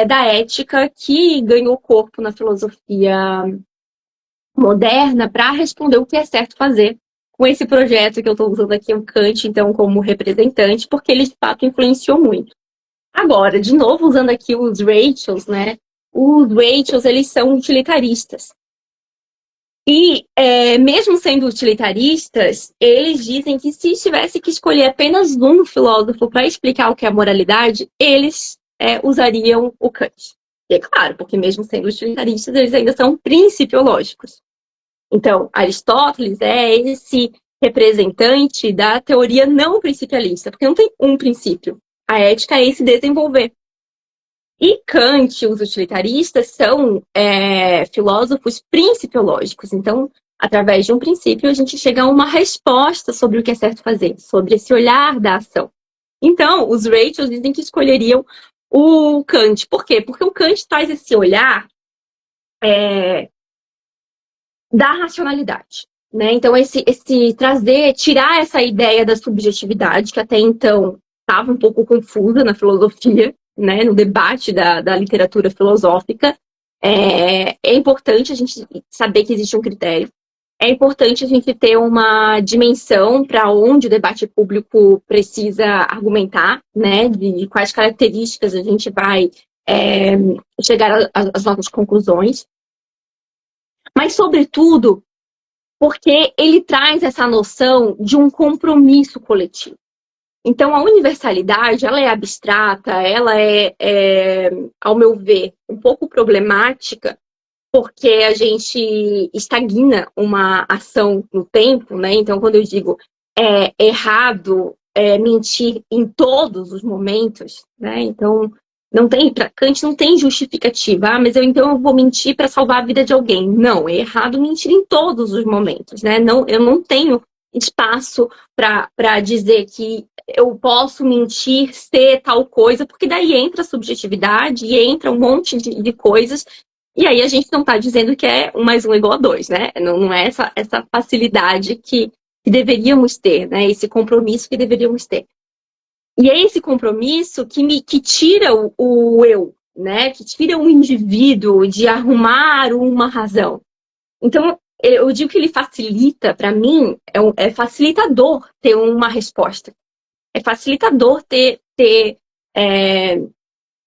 da ética que ganhou corpo na filosofia moderna para responder o que é certo fazer com esse projeto que eu estou usando aqui, o Kant, então, como representante, porque ele, de fato, influenciou muito. Agora, de novo, usando aqui os Rachels, né? Os Rachels, eles são utilitaristas. E, mesmo sendo utilitaristas, eles dizem que se tivesse que escolher apenas um filósofo para explicar o que é moralidade, eles usariam o Kant. E é claro, porque mesmo sendo utilitaristas, eles ainda são principiológicos. Então, Aristóteles é esse representante da teoria não principialista, porque não tem um princípio. A ética é se desenvolver. E Kant, os utilitaristas, são filósofos principiológicos. Então, através de um princípio, a gente chega a uma resposta sobre o que é certo fazer, sobre esse olhar da ação. Então, os Rachels dizem que escolheriam o Kant. Por quê? Porque o Kant traz esse olhar da racionalidade. né? Então, tirar essa ideia da subjetividade, que até então estava um pouco confusa na filosofia, né? No debate da literatura filosófica, é importante a gente saber que existe um critério. É importante a gente ter uma dimensão para onde o debate público precisa argumentar, né? De quais características a gente vai chegar às nossas conclusões. Mas, sobretudo, porque ele traz essa noção de um compromisso coletivo. Então, a universalidade, ela é abstrata, ela ao meu ver, um pouco problemática, porque a gente estagna uma ação no tempo, né? Então, quando eu digo errado mentir em todos os momentos, né? Então, para Kant não tem justificativa. Mas então eu vou mentir para salvar a vida de alguém. Não, é errado mentir em todos os momentos, né? Não, eu não tenho espaço para dizer que eu posso mentir, ser tal coisa, porque daí entra a subjetividade e entra um monte de coisas. E aí a gente não está dizendo que é 1 mais 1 igual a 2, né? Não é essa facilidade que deveríamos ter, né? Esse compromisso que deveríamos ter. E é esse compromisso que tira o eu, né? Que tira o indivíduo de arrumar uma razão. Então, eu digo que ele facilita, para mim, é facilitador ter uma resposta. É facilitador ter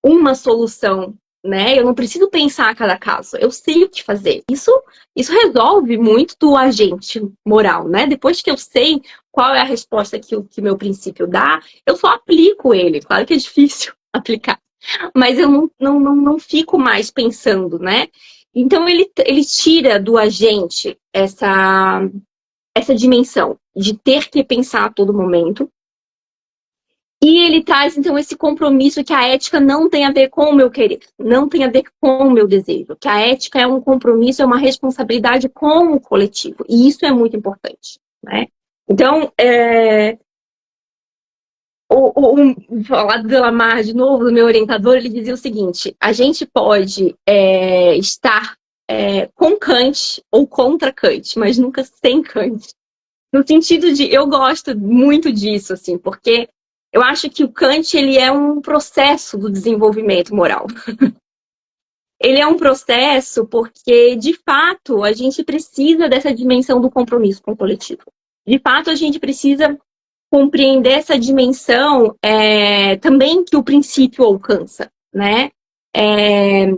uma solução, né? Eu não preciso pensar a cada caso, eu sei o que fazer. Isso resolve muito do agente moral, né? Depois que eu sei qual é a resposta que o meu princípio dá, eu só aplico ele. Claro que é difícil aplicar, mas eu não fico mais pensando, né? Então, ele tira do agente essa dimensão de ter que pensar a todo momento. E ele traz, então, esse compromisso que a ética não tem a ver com o meu querer, não tem a ver com o meu desejo. Que a ética é um compromisso, é uma responsabilidade com o coletivo. E isso é muito importante, né? Então, falar do Delamare de novo, do meu orientador, ele dizia o seguinte: a gente pode estar com Kant ou contra Kant, mas nunca sem Kant. No sentido de, eu gosto muito disso, assim, porque eu acho que o Kant, ele é um processo do desenvolvimento moral. Ele é um processo porque, de fato, a gente precisa dessa dimensão do compromisso com o coletivo. De fato, a gente precisa compreender essa dimensão também que o princípio alcança, né?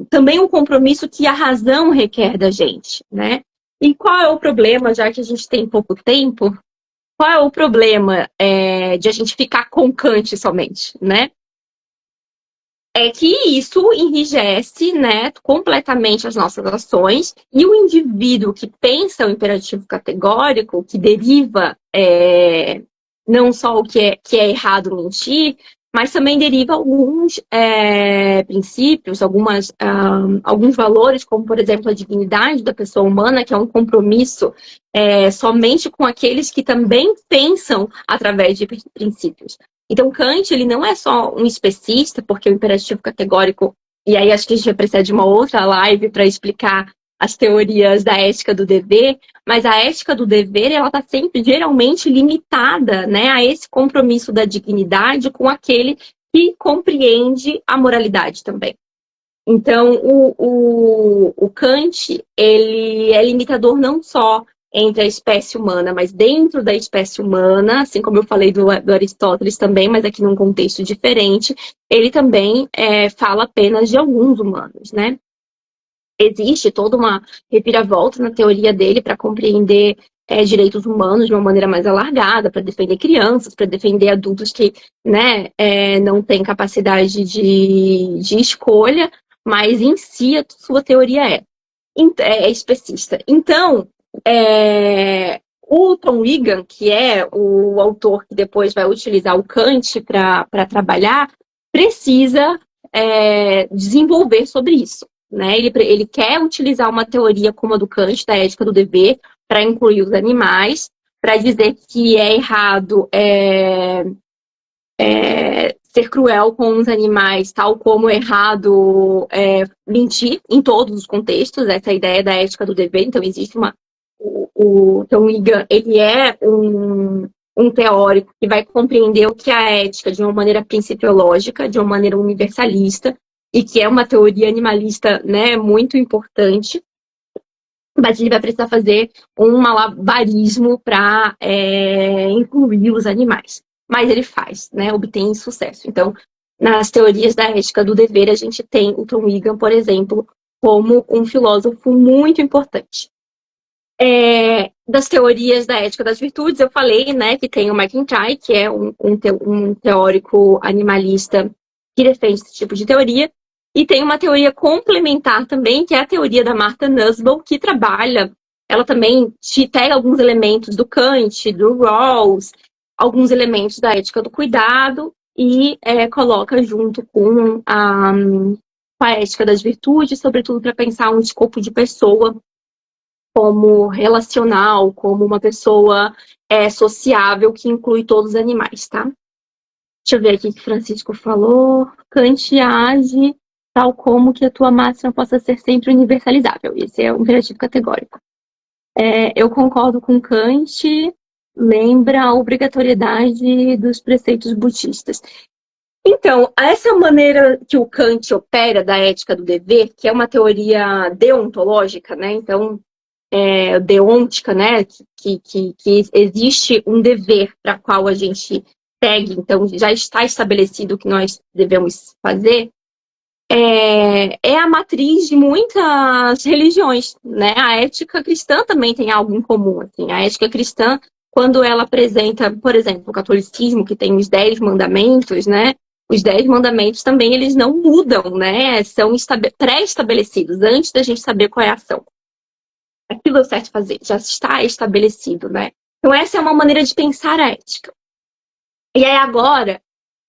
Também um compromisso que a razão requer da gente, né? E qual é o problema, já que a gente tem pouco tempo? Qual é o problema de a gente ficar com Kant somente, né? É que isso enrijece, né, completamente as nossas ações, e o indivíduo que pensa o imperativo categórico, que deriva não só o que é errado mentir, mas também deriva alguns princípios, alguns valores, como, por exemplo, a dignidade da pessoa humana, que é um compromisso somente com aqueles que também pensam através de princípios. Então, Kant, ele não é só um especista, porque o imperativo categórico, e aí acho que a gente vai precisar de uma outra live para explicar as teorias da ética do dever, mas a ética do dever, ela está sempre, geralmente, limitada, né, a esse compromisso da dignidade com aquele que compreende a moralidade também. Então, o Kant, ele é limitador não só entre a espécie humana, mas dentro da espécie humana, assim como eu falei do Aristóteles também, mas aqui num contexto diferente, ele também fala apenas de alguns humanos, né? Existe toda uma reviravolta na teoria dele para compreender direitos humanos de uma maneira mais alargada, para defender crianças, para defender adultos que, né, não têm capacidade de escolha, mas em si a sua teoria é especista. Então, o Tom Wigan, que é o autor que depois vai utilizar o Kant para trabalhar, precisa desenvolver sobre isso, né? Ele quer utilizar uma teoria como a do Kant, da ética do dever, para incluir os animais, para dizer que é errado ser cruel com os animais, tal como é errado mentir em todos os contextos, essa ideia da ética do dever. Então, existe o Tom Egan, ele é um teórico que vai compreender o que é a ética de uma maneira principiológica, de uma maneira universalista, e que é uma teoria animalista, né, muito importante, mas ele vai precisar fazer um malabarismo para incluir os animais. Mas ele faz, né, obtém sucesso. Então, nas teorias da ética do dever, a gente tem o Tom Egan, por exemplo, como um filósofo muito importante. Das teorias da ética das virtudes, eu falei, né, que tem o McIntyre, que é um teórico animalista que defende esse tipo de teoria, e tem uma teoria complementar também, que é a teoria da Martha Nussbaum, que trabalha, ela também pega alguns elementos do Kant, do Rawls, alguns elementos da ética do cuidado, e coloca junto com a ética das virtudes, sobretudo para pensar um escopo de pessoa como relacional, como uma pessoa sociável que inclui todos os animais, tá? Deixa eu ver aqui o que o Francisco falou. Kant age tal como que a tua máxima possa ser sempre universalizável. Esse é um imperativo categórico. Eu concordo com Kant, lembra a obrigatoriedade dos preceitos budistas. Então, essa maneira que o Kant opera da ética do dever, que é uma teoria deontológica, né? Então, deôntica, né? Que existe um dever para qual a gente segue, então já está estabelecido o que nós devemos fazer, é a matriz de muitas religiões, né? A ética cristã também tem algo em comum, assim. A ética cristã, quando ela apresenta, por exemplo, o catolicismo, que tem os 10 mandamentos, né? Os 10 mandamentos também, eles não mudam, né? São pré-estabelecidos, antes da gente saber qual é a ação. Aquilo é o certo fazer, já está estabelecido, né? Então essa é uma maneira de pensar a ética. E aí agora,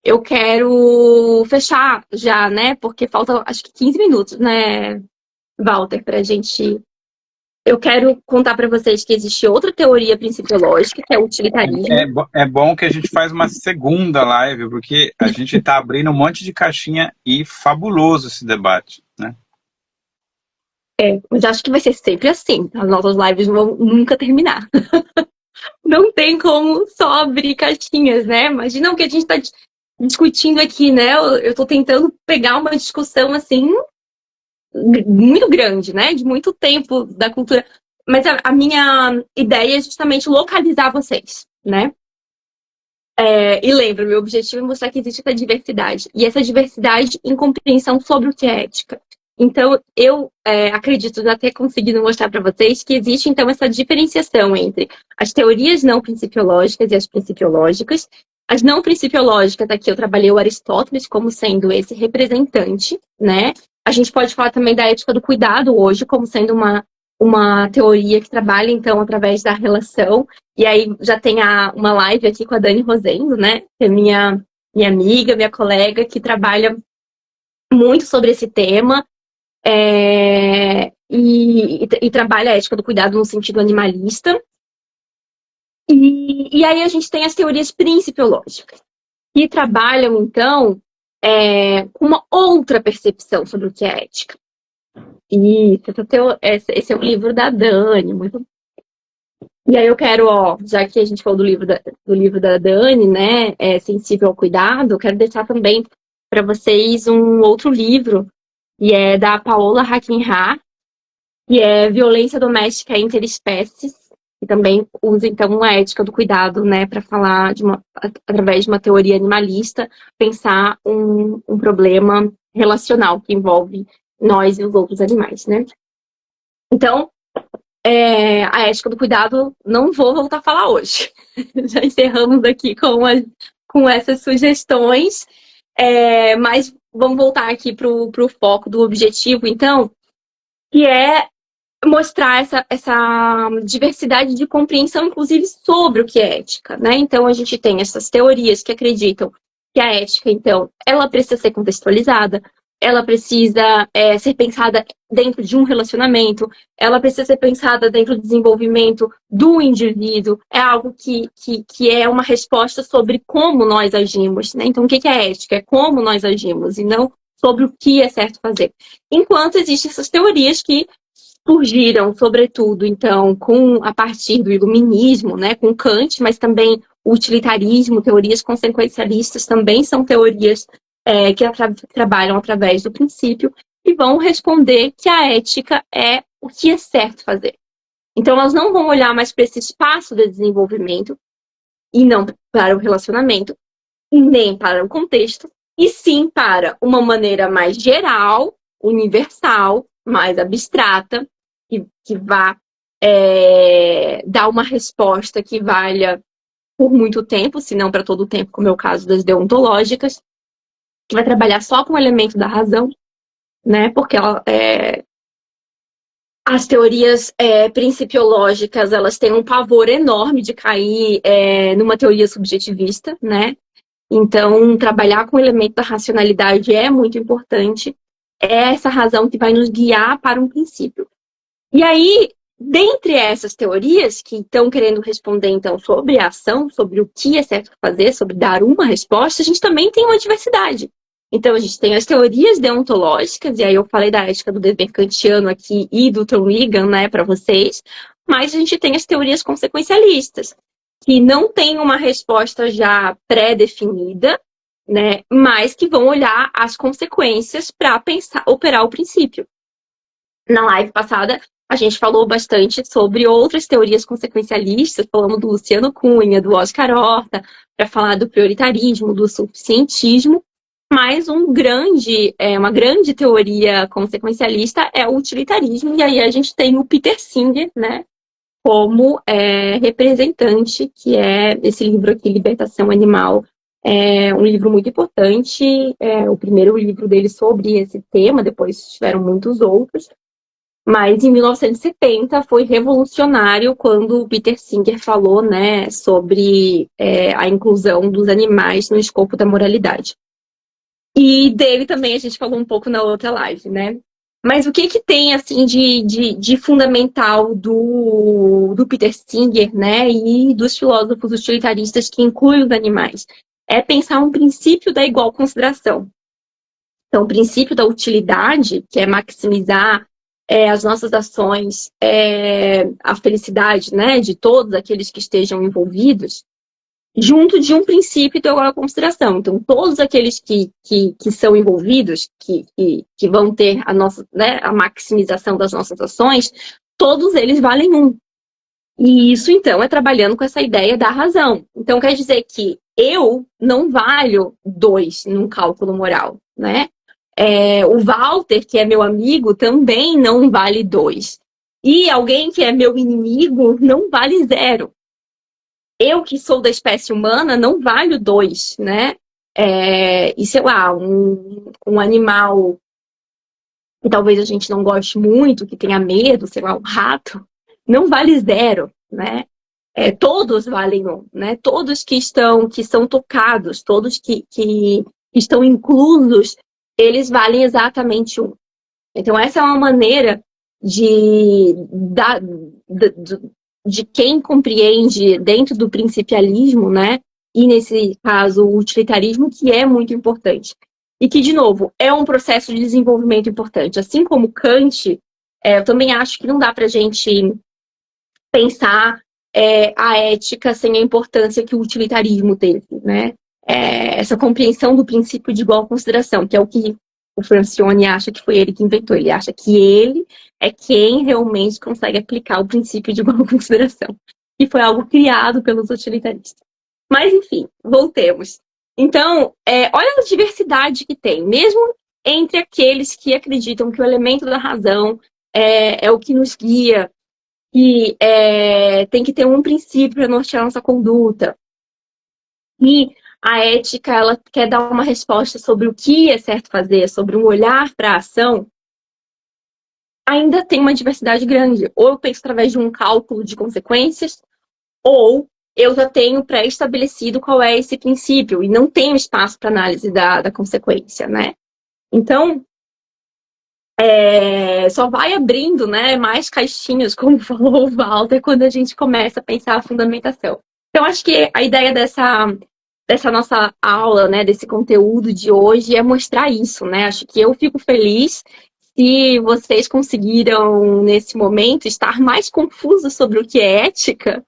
eu quero fechar já, né? Porque falta, acho que 15 minutos, né, Walter, pra gente... Eu quero contar para vocês que existe outra teoria principiológica, que é o utilitarismo. É bom que a gente faz uma segunda live, porque a gente está abrindo um monte de caixinha e fabuloso esse debate, né? Mas acho que vai ser sempre assim. As nossas lives não vão nunca terminar. Não tem como só abrir caixinhas, né? Imagina o que a gente está discutindo aqui, né? Eu estou tentando pegar uma discussão, assim, muito grande, né? De muito tempo da cultura. Mas a minha ideia é justamente localizar vocês, né? E lembra, meu objetivo é mostrar que existe essa diversidade. E essa diversidade em compreensão sobre o que é ética. Então, eu acredito já ter conseguido mostrar para vocês que existe, então, essa diferenciação entre as teorias não principiológicas e as principiológicas. As não principiológicas, aqui eu trabalhei o Aristóteles como sendo esse representante, né? A gente pode falar também da ética do cuidado hoje, como sendo uma teoria que trabalha, então, através da relação. E aí já tem uma live aqui com a Dani Rosendo, né? Que é minha amiga, minha colega, que trabalha muito sobre esse tema. E trabalha a ética do cuidado no sentido animalista. E aí a gente tem as teorias principiológicas, que trabalham, então, com uma outra percepção sobre o que é ética. E esse é o livro da Dani. E aí eu quero, já que a gente falou do livro da Dani, né, Sensível ao Cuidado, eu quero deixar também para vocês um outro livro, e é da Paola Hackenhar, que é Violência Doméstica Interespécies, que também usa, então, a ética do cuidado, né, para falar através de uma teoria animalista, pensar um problema relacional que envolve nós e os outros animais, né? Então, a ética do cuidado, não vou voltar a falar hoje. Já encerramos aqui com essas sugestões, mas vamos voltar aqui para o foco do objetivo, então, que é mostrar essa diversidade de compreensão, inclusive, sobre o que é ética, né? Então, a gente tem essas teorias que acreditam que a ética, então, ela precisa ser contextualizada, ela precisa ser pensada dentro de um relacionamento, ela precisa ser pensada dentro do desenvolvimento do indivíduo, é algo que é uma resposta sobre como nós agimos, né? Então, o que é ética? É como nós agimos, e não sobre o que é certo fazer. Enquanto existem essas teorias que surgiram, sobretudo, então, a partir do iluminismo, né, com Kant, mas também o utilitarismo, teorias consequencialistas também são teorias que trabalham através do princípio e vão responder que a ética é o que é certo fazer. Então, elas não vão olhar mais para esse espaço de desenvolvimento e não para o relacionamento, nem para o contexto, e sim para uma maneira mais geral, universal, mais abstrata, que vá dar uma resposta que valha por muito tempo, se não para todo o tempo, como é o caso das deontológicas, que vai trabalhar só com o elemento da razão, né? Porque as teorias principiológicas, elas têm um pavor enorme de cair numa teoria subjetivista, né? Então, trabalhar com o elemento da racionalidade é muito importante. É essa razão que vai nos guiar para um princípio. E aí, dentre essas teorias que estão querendo responder, então, sobre a ação, sobre o que é certo fazer, sobre dar uma resposta, a gente também tem uma diversidade. Então, a gente tem as teorias deontológicas, e aí eu falei da ética do dever kantiano aqui e do Tom Ligan, né, para vocês, mas a gente tem as teorias consequencialistas, que não têm uma resposta já pré-definida, né, mas que vão olhar as consequências para pensar, operar o princípio. Na live passada, a gente falou bastante sobre outras teorias consequencialistas, falamos do Luciano Cunha, do Oscar Horta, para falar do prioritarismo, do suficientismo, mas uma grande teoria consequencialista é o utilitarismo, e aí a gente tem o Peter Singer, né, como representante, que é esse livro aqui, Libertação Animal. É um livro muito importante, o primeiro livro dele sobre esse tema, depois tiveram muitos outros. Mas em 1970 foi revolucionário quando o Peter Singer falou, né, sobre a inclusão dos animais no escopo da moralidade. E dele também a gente falou um pouco na outra live, né? Mas o que tem, assim, de fundamental do Peter Singer, né, e dos filósofos utilitaristas que incluem os animais? É pensar um princípio da igual consideração. Então, o princípio da utilidade, que é maximizar as nossas ações, a felicidade, né, de todos aqueles que estejam envolvidos, junto de um princípio da igual consideração. Então, todos aqueles que são envolvidos, que vão ter a maximização das nossas ações, todos eles valem um. E isso, então, é trabalhando com essa ideia da razão. Então, quer dizer que eu não valho 2 num cálculo moral, né? O Walter, que é meu amigo, também não vale 2. E alguém que é meu inimigo não vale 0. Eu, que sou da espécie humana, não valho 2, né? E sei lá, um animal que talvez a gente não goste muito, que tenha medo, sei lá, um rato, não vale 0, né? Todos valem 1, né? Todos que são tocados, todos que estão inclusos, eles valem exatamente 1. Então, essa é uma maneira de quem compreende dentro do principialismo, né? E nesse caso, o utilitarismo, que é muito importante. E que, de novo, é um processo de desenvolvimento importante. Assim como Kant, eu também acho que não dá para a gente pensar a ética sem a importância que o utilitarismo teve, né? Essa compreensão do princípio de igual consideração, que é o que o Francione acha que foi ele que inventou. Ele acha que ele é quem realmente consegue aplicar o princípio de igual consideração. E foi algo criado pelos utilitaristas. Mas, enfim, voltemos. Então, olha a diversidade que tem. Mesmo entre aqueles que acreditam que o elemento da razão é o que nos guia, que tem que ter um princípio para nortear nossa conduta. E a ética, ela quer dar uma resposta sobre o que é certo fazer, sobre um olhar para a ação, ainda tem uma diversidade grande. Ou eu penso através de um cálculo de consequências, ou eu já tenho pré-estabelecido qual é esse princípio, e não tenho espaço para análise da consequência, né? Então, só vai abrindo, né, mais caixinhas, como falou o Walter, quando a gente começa a pensar a fundamentação. Então, acho que a ideia dessa nossa aula, né, desse conteúdo de hoje é mostrar isso, né? Acho que eu fico feliz se vocês conseguiram, nesse momento, estar mais confusos sobre o que é ética,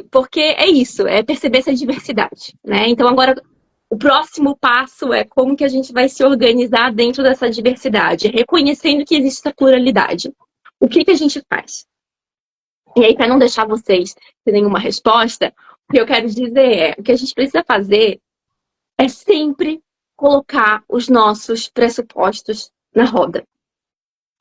porque é isso, é perceber essa diversidade, né? Então, agora, o próximo passo é como que a gente vai se organizar dentro dessa diversidade, reconhecendo que existe essa pluralidade. O que a gente faz? E aí, para não deixar vocês sem nenhuma resposta, o que eu quero dizer é, o que a gente precisa fazer é sempre colocar os nossos pressupostos na roda.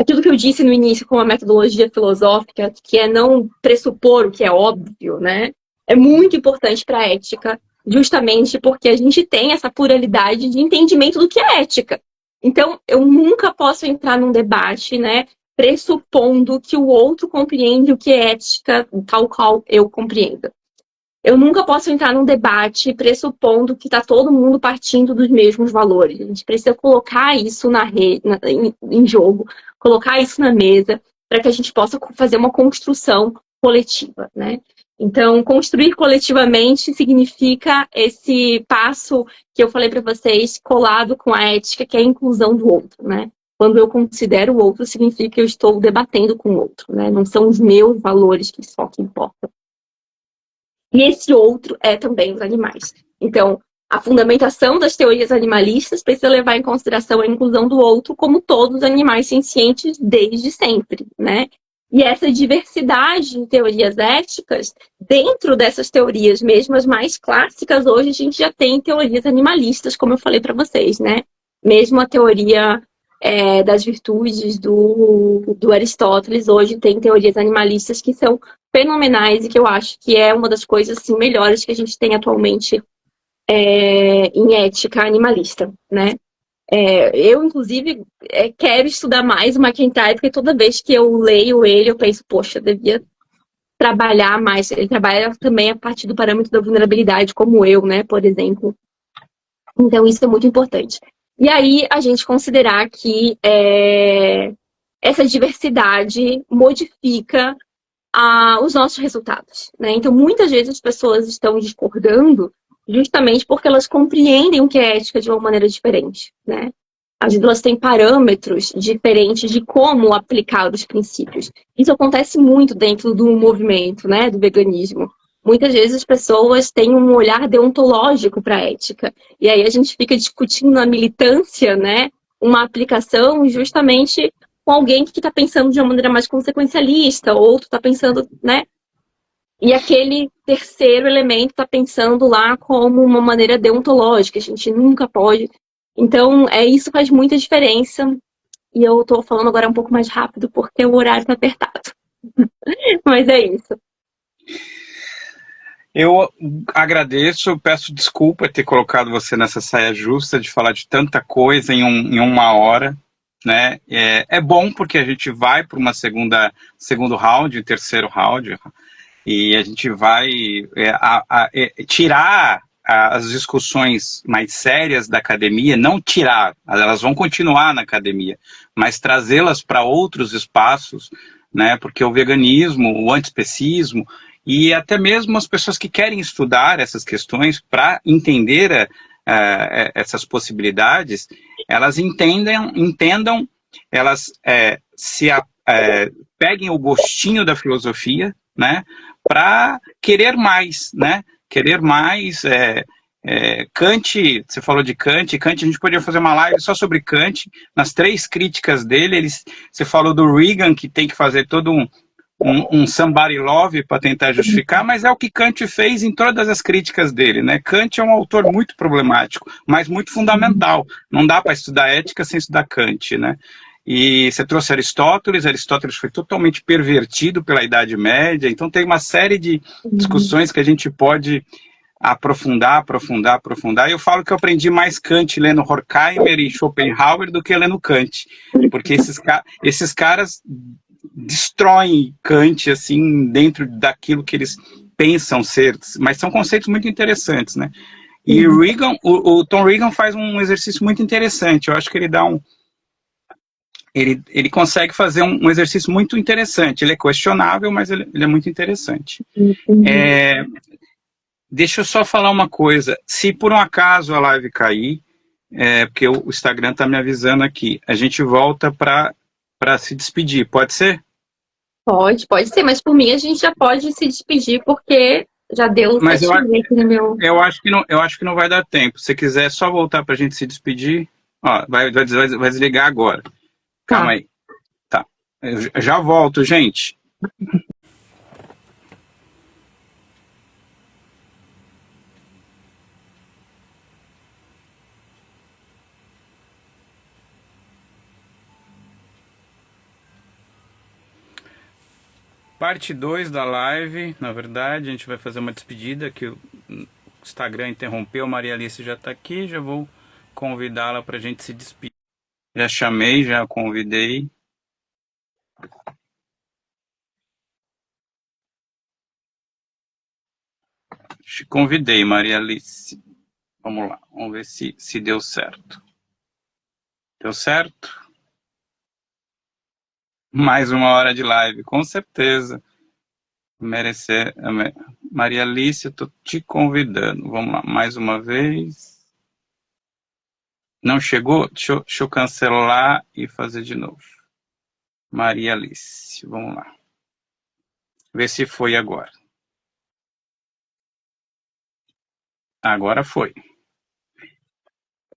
Aquilo que eu disse no início com a metodologia filosófica, que é não pressupor o que é óbvio, né? É muito importante para a ética, justamente porque a gente tem essa pluralidade de entendimento do que é ética. Então, eu nunca posso entrar num debate, né, pressupondo que o outro compreende o que é ética tal qual eu compreendo. Eu nunca posso entrar num debate pressupondo que está todo mundo partindo dos mesmos valores. A gente precisa colocar isso em jogo, colocar isso na mesa, para que a gente possa fazer uma construção coletiva, né? Então, construir coletivamente significa esse passo que eu falei para vocês, colado com a ética, que é a inclusão do outro, né? Quando eu considero o outro, significa que eu estou debatendo com o outro, né? Não são os meus valores que só que importam. E esse outro é também os animais. Então, a fundamentação das teorias animalistas precisa levar em consideração a inclusão do outro como todos os animais sencientes desde sempre, né? E essa diversidade em teorias éticas, dentro dessas teorias, mesmo as mais clássicas, hoje a gente já tem teorias animalistas, como eu falei para vocês, né? Mesmo a teoria das virtudes do Aristóteles, hoje tem teorias animalistas que são fenomenais e que eu acho que é uma das coisas assim, melhores que a gente tem atualmente em ética animalista, né? Eu, inclusive, quero estudar mais o MacIntyre, porque toda vez que eu leio ele, eu penso, poxa, devia trabalhar mais. Ele trabalha também a partir do parâmetro da vulnerabilidade, como eu, né, por exemplo. Então, isso é muito importante. E aí, a gente considerar que essa diversidade modifica os nossos resultados, né? Então, muitas vezes as pessoas estão discordando justamente porque elas compreendem o que é ética de uma maneira diferente, né? As duas têm parâmetros diferentes de como aplicar os princípios. Isso acontece muito dentro do movimento, né, do veganismo. Muitas vezes as pessoas têm um olhar deontológico para a ética. E aí a gente fica discutindo na militância, né, uma aplicação justamente com alguém que está pensando de uma maneira mais consequencialista, outro está pensando, né? E aquele terceiro elemento está pensando lá como uma maneira deontológica, a gente nunca pode. Então, isso faz muita diferença. E eu estou falando agora um pouco mais rápido porque o horário está apertado. Mas é isso. Eu agradeço, peço desculpa ter colocado você nessa saia justa de falar de tanta coisa em uma hora, né? É bom porque a gente vai para uma segundo round, terceiro round, e a gente vai tirar as discussões mais sérias da academia, não tirar, elas vão continuar na academia, mas trazê-las para outros espaços, né? Porque o veganismo, o antiespecismo, e até mesmo as pessoas que querem estudar essas questões para entender essas possibilidades, elas entendam, elas peguem o gostinho da filosofia, né, para querer mais, né? Querer mais. Kant, você falou de Kant, a gente poderia fazer uma live só sobre Kant, nas 3 críticas dele. Você falou do Reagan, que tem que fazer todo um somebody love para tentar justificar, mas é o que Kant fez em todas as críticas dele, né? Kant é um autor muito problemático, mas muito fundamental. Não dá para estudar ética sem estudar Kant, né? E você trouxe Aristóteles foi totalmente pervertido pela Idade Média, então tem uma série de discussões que a gente pode aprofundar. E eu falo que eu aprendi mais Kant lendo Horkheimer e Schopenhauer do que lendo Kant, porque esses caras destroem Kant, assim, dentro daquilo que eles pensam ser, mas são conceitos muito interessantes, né? E o Tom Reagan faz um exercício muito interessante, eu acho que ele dá ele consegue fazer um exercício muito interessante. Ele é questionável, mas ele é muito interessante. Deixa eu só falar uma coisa. Se por um acaso a live cair, porque o Instagram está me avisando aqui. A gente volta para se despedir, pode ser? Pode ser, mas por mim a gente já pode se despedir, porque já deu Mas 7h30 aqui no meu. eu acho que não vai dar tempo. Se quiser só voltar para a gente se despedir, ó, vai desligar agora. Calma Tá. aí. Tá. Eu já volto, gente. Parte 2 da live, na verdade, a gente vai fazer uma despedida que o Instagram interrompeu, a Maria Alice já está aqui, já vou convidá-la para a gente se despedir. Já chamei, já convidei. Te convidei, Maria Alice. Vamos lá, vamos ver se deu certo. Deu certo? Mais uma hora de live, com certeza. Merecer. Maria Alice, eu tô te convidando. Vamos lá, mais uma vez. Não chegou? Deixa eu cancelar e fazer de novo. Maria Alice, vamos lá. Ver se foi agora. Agora foi.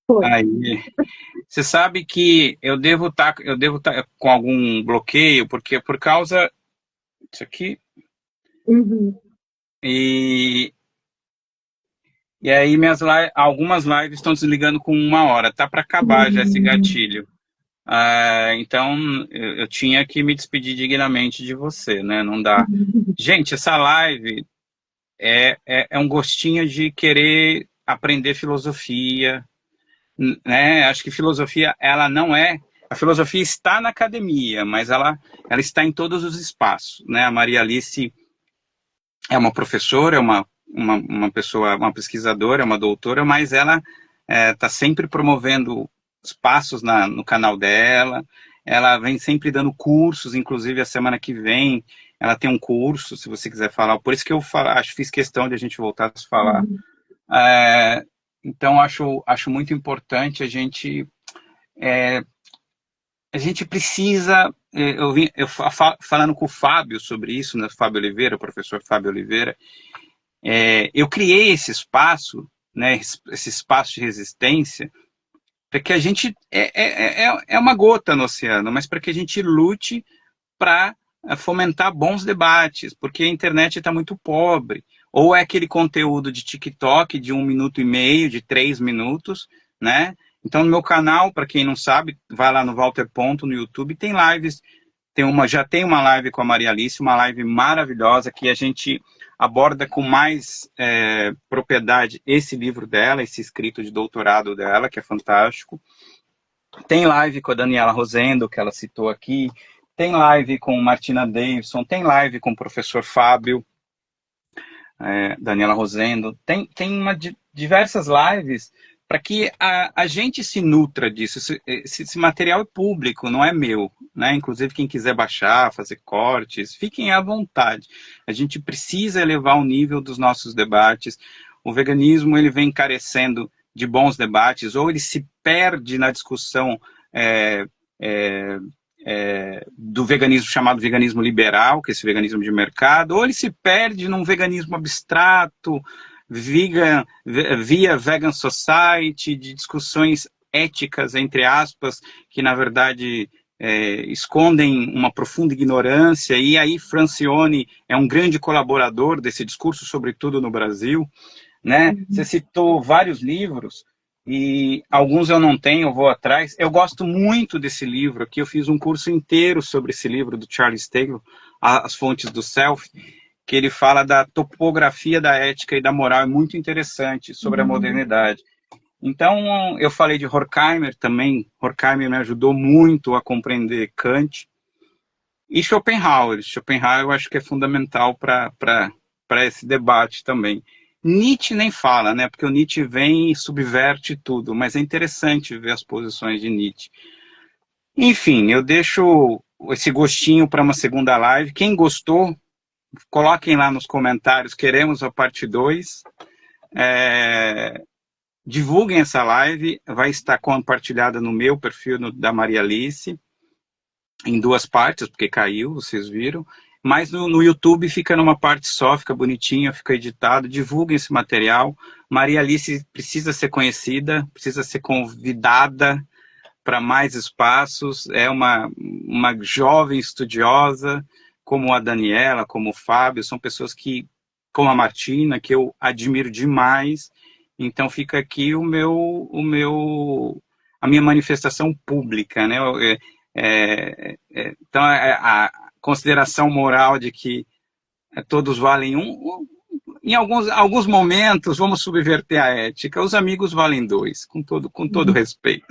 Foi. Aí. Você sabe que eu devo estar com algum bloqueio, porque por causa disso aqui. Uhum. E aí algumas lives estão desligando com 1 hora. Tá para acabar já esse gatilho. Então eu tinha que me despedir dignamente de você, né? Não dá. Gente, essa live é um gostinho de querer aprender filosofia, né? Acho que filosofia, ela não é. A filosofia está na academia, mas ela está em todos os espaços, né? A Maria Alice é uma professora, é uma pessoa, uma pesquisadora, é uma doutora, mas ela está sempre promovendo espaços no canal dela. Ela vem sempre dando cursos, inclusive a semana que vem ela tem um curso, se você quiser falar. Por isso que eu fiz questão de a gente voltar a se falar. Então, acho muito importante a gente precisa. Falando com o Fábio sobre isso, né, Fábio Oliveira, o professor Fábio Oliveira, eu criei esse espaço, né, esse espaço de resistência, para que a gente. É uma gota no oceano, mas para que a gente lute para fomentar bons debates, porque a internet está muito pobre. Ou é aquele conteúdo de TikTok de 1 minuto e meio, de 3 minutos, né? Então, no meu canal, para quem não sabe, vai lá no Walter Ponto, no YouTube, tem lives. Já tem uma live com a Maria Alice, uma live maravilhosa, que a gente aborda com mais propriedade esse livro dela, esse escrito de doutorado dela, que é fantástico. Tem live com a Daniela Rosendo, que ela citou aqui. Tem live com Martina Davidson, tem live com o professor Fábio, Daniela Rosendo. Tem diversas lives para que a gente se nutra disso. Esse material é público, não é meu, né? Inclusive, quem quiser baixar, fazer cortes, fiquem à vontade. A gente precisa elevar o nível dos nossos debates. O veganismo ele vem carecendo de bons debates, ou ele se perde na discussão do veganismo chamado veganismo liberal, que é esse veganismo de mercado, ou ele se perde num veganismo abstrato, via Vegan Society, de discussões éticas, entre aspas, que na verdade escondem uma profunda ignorância, e aí Francione é um grande colaborador desse discurso, sobretudo no Brasil, né? Você citou vários livros, e alguns eu não tenho, eu vou atrás. Eu gosto muito desse livro aqui, eu fiz um curso inteiro sobre esse livro do Charles Taylor, As Fontes do Self, que ele fala da topografia da ética e da moral, é muito interessante, sobre a modernidade. Então, eu falei de Horkheimer também. Horkheimer me ajudou muito a compreender Kant. E Schopenhauer. Schopenhauer eu acho que é fundamental para esse debate também. Nietzsche nem fala, né? Porque o Nietzsche vem e subverte tudo, mas é interessante ver as posições de Nietzsche. Enfim, eu deixo esse gostinho para uma segunda live. Quem gostou, coloquem lá nos comentários, queremos a parte 2. Divulguem essa live, vai estar compartilhada no meu perfil da Maria Alice, em duas partes, porque caiu, vocês viram, mas no YouTube fica numa parte só, fica bonitinho, fica editado, divulguem esse material. Maria Alice precisa ser conhecida, precisa ser convidada para mais espaços, é uma jovem estudiosa, como a Daniela, como o Fábio, são pessoas que, como a Martina, que eu admiro demais. Então fica aqui a minha manifestação pública, né? Então a consideração moral de que todos valem um, em alguns momentos vamos subverter a ética, os amigos valem dois, com todo respeito.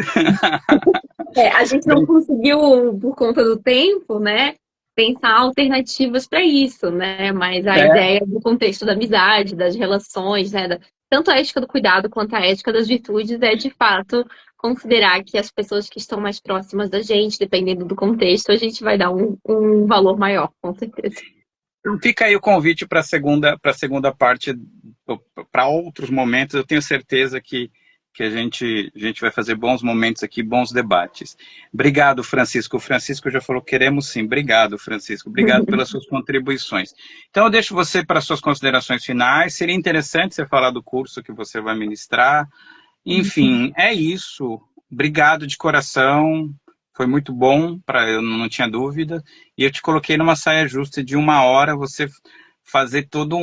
A gente não conseguiu, por conta do tempo, né, pensar alternativas para isso, né? Mas a ideia do contexto da amizade, das relações, né, tanto a ética do cuidado quanto a ética das virtudes é, de fato, considerar que as pessoas que estão mais próximas da gente, dependendo do contexto, a gente vai dar um valor maior, com certeza. Fica aí o convite para a segunda parte, para outros momentos. Eu tenho certeza que a gente vai fazer bons momentos aqui, bons debates. Obrigado, Francisco. O Francisco já falou, queremos sim. Obrigado, Francisco. Obrigado pelas suas contribuições. Então, eu deixo você para as suas considerações finais. Seria interessante você falar do curso que você vai ministrar. Enfim, é isso. Obrigado de coração. Foi muito bom, eu não tinha dúvida. E eu te coloquei numa saia justa de 1 hora, você fazer todo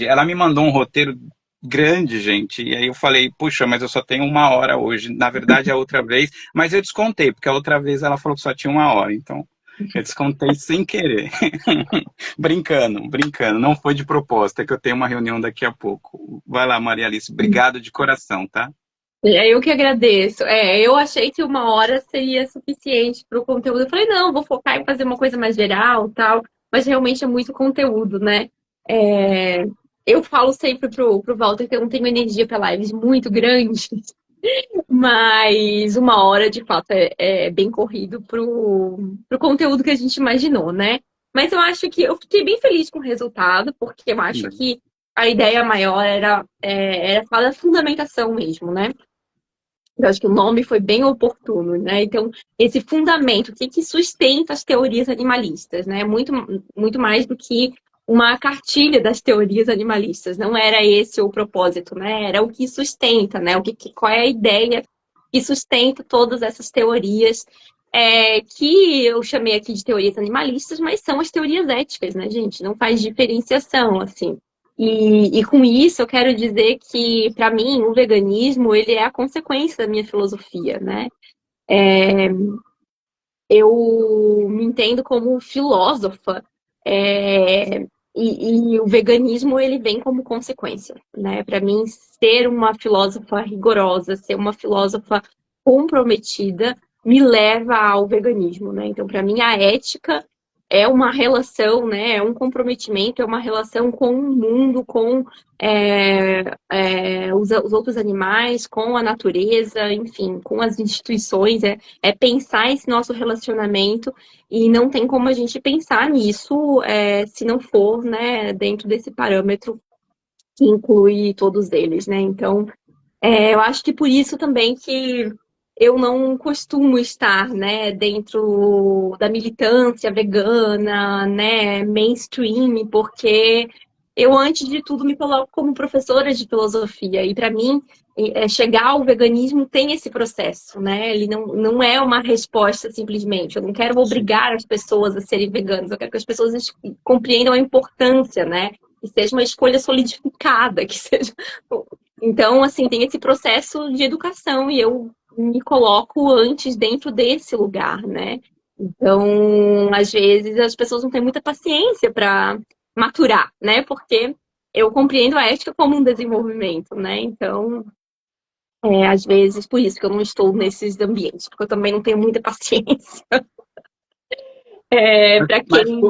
Ela me mandou um roteiro grande, gente. E aí eu falei, puxa, mas eu só tenho 1 hora hoje. Na verdade, a outra vez... Mas eu descontei, porque a outra vez ela falou que só tinha 1 hora. Então, eu descontei sem querer. Brincando. Não foi de propósito, é que eu tenho uma reunião daqui a pouco. Vai lá, Maria Alice. Obrigado de coração, tá? Eu que agradeço. Eu achei que 1 hora seria suficiente para o conteúdo. Eu falei, não, vou focar em fazer uma coisa mais geral, tal. Mas realmente é muito conteúdo, né? Eu falo sempre pro Walter que eu não tenho energia para lives muito grandes, mas 1 hora, de fato, é bem corrido pro conteúdo que a gente imaginou, né? Mas eu acho que eu fiquei bem feliz com o resultado, porque eu acho que a ideia maior era falar da fundamentação mesmo, né? Eu acho que o nome foi bem oportuno, né? Então, esse fundamento, o que sustenta as teorias animalistas, né? Muito mais do que uma cartilha das teorias animalistas. Não era esse o propósito, né? Era o que sustenta, né? Qual é a ideia que sustenta todas essas teorias, que eu chamei aqui de teorias animalistas, mas são as teorias éticas, né, gente? Não faz diferenciação, assim. E com isso eu quero dizer que, para mim, o veganismo ele é a consequência da minha filosofia, né? Eu me entendo como filósofa, e o veganismo ele vem como consequência, né? Para mim, ser uma filósofa rigorosa, ser uma filósofa comprometida, me leva ao veganismo, né? Então, para mim, a ética é uma relação, né? É um comprometimento, é uma relação com o mundo, com os outros animais, com a natureza, enfim, com as instituições. É pensar esse nosso relacionamento e não tem como a gente pensar nisso se não for, né, dentro desse parâmetro que inclui todos eles, né? Então, eu acho que por isso também que eu não costumo estar, né, dentro da militância vegana, né, mainstream, porque eu, antes de tudo, me coloco como professora de filosofia. E, para mim, chegar ao veganismo tem esse processo, né? Ele não é uma resposta simplesmente. Eu não quero obrigar as pessoas a serem veganas. Eu quero que as pessoas compreendam a importância, né? Que seja uma escolha solidificada, que seja... Então, assim, tem esse processo de educação e eu me coloco antes dentro desse lugar, né? Então, às vezes, as pessoas não têm muita paciência para maturar, né? Porque eu compreendo a ética como um desenvolvimento, né? Então, às vezes, por isso que eu não estou nesses ambientes, porque eu também não tenho muita paciência. Para quem...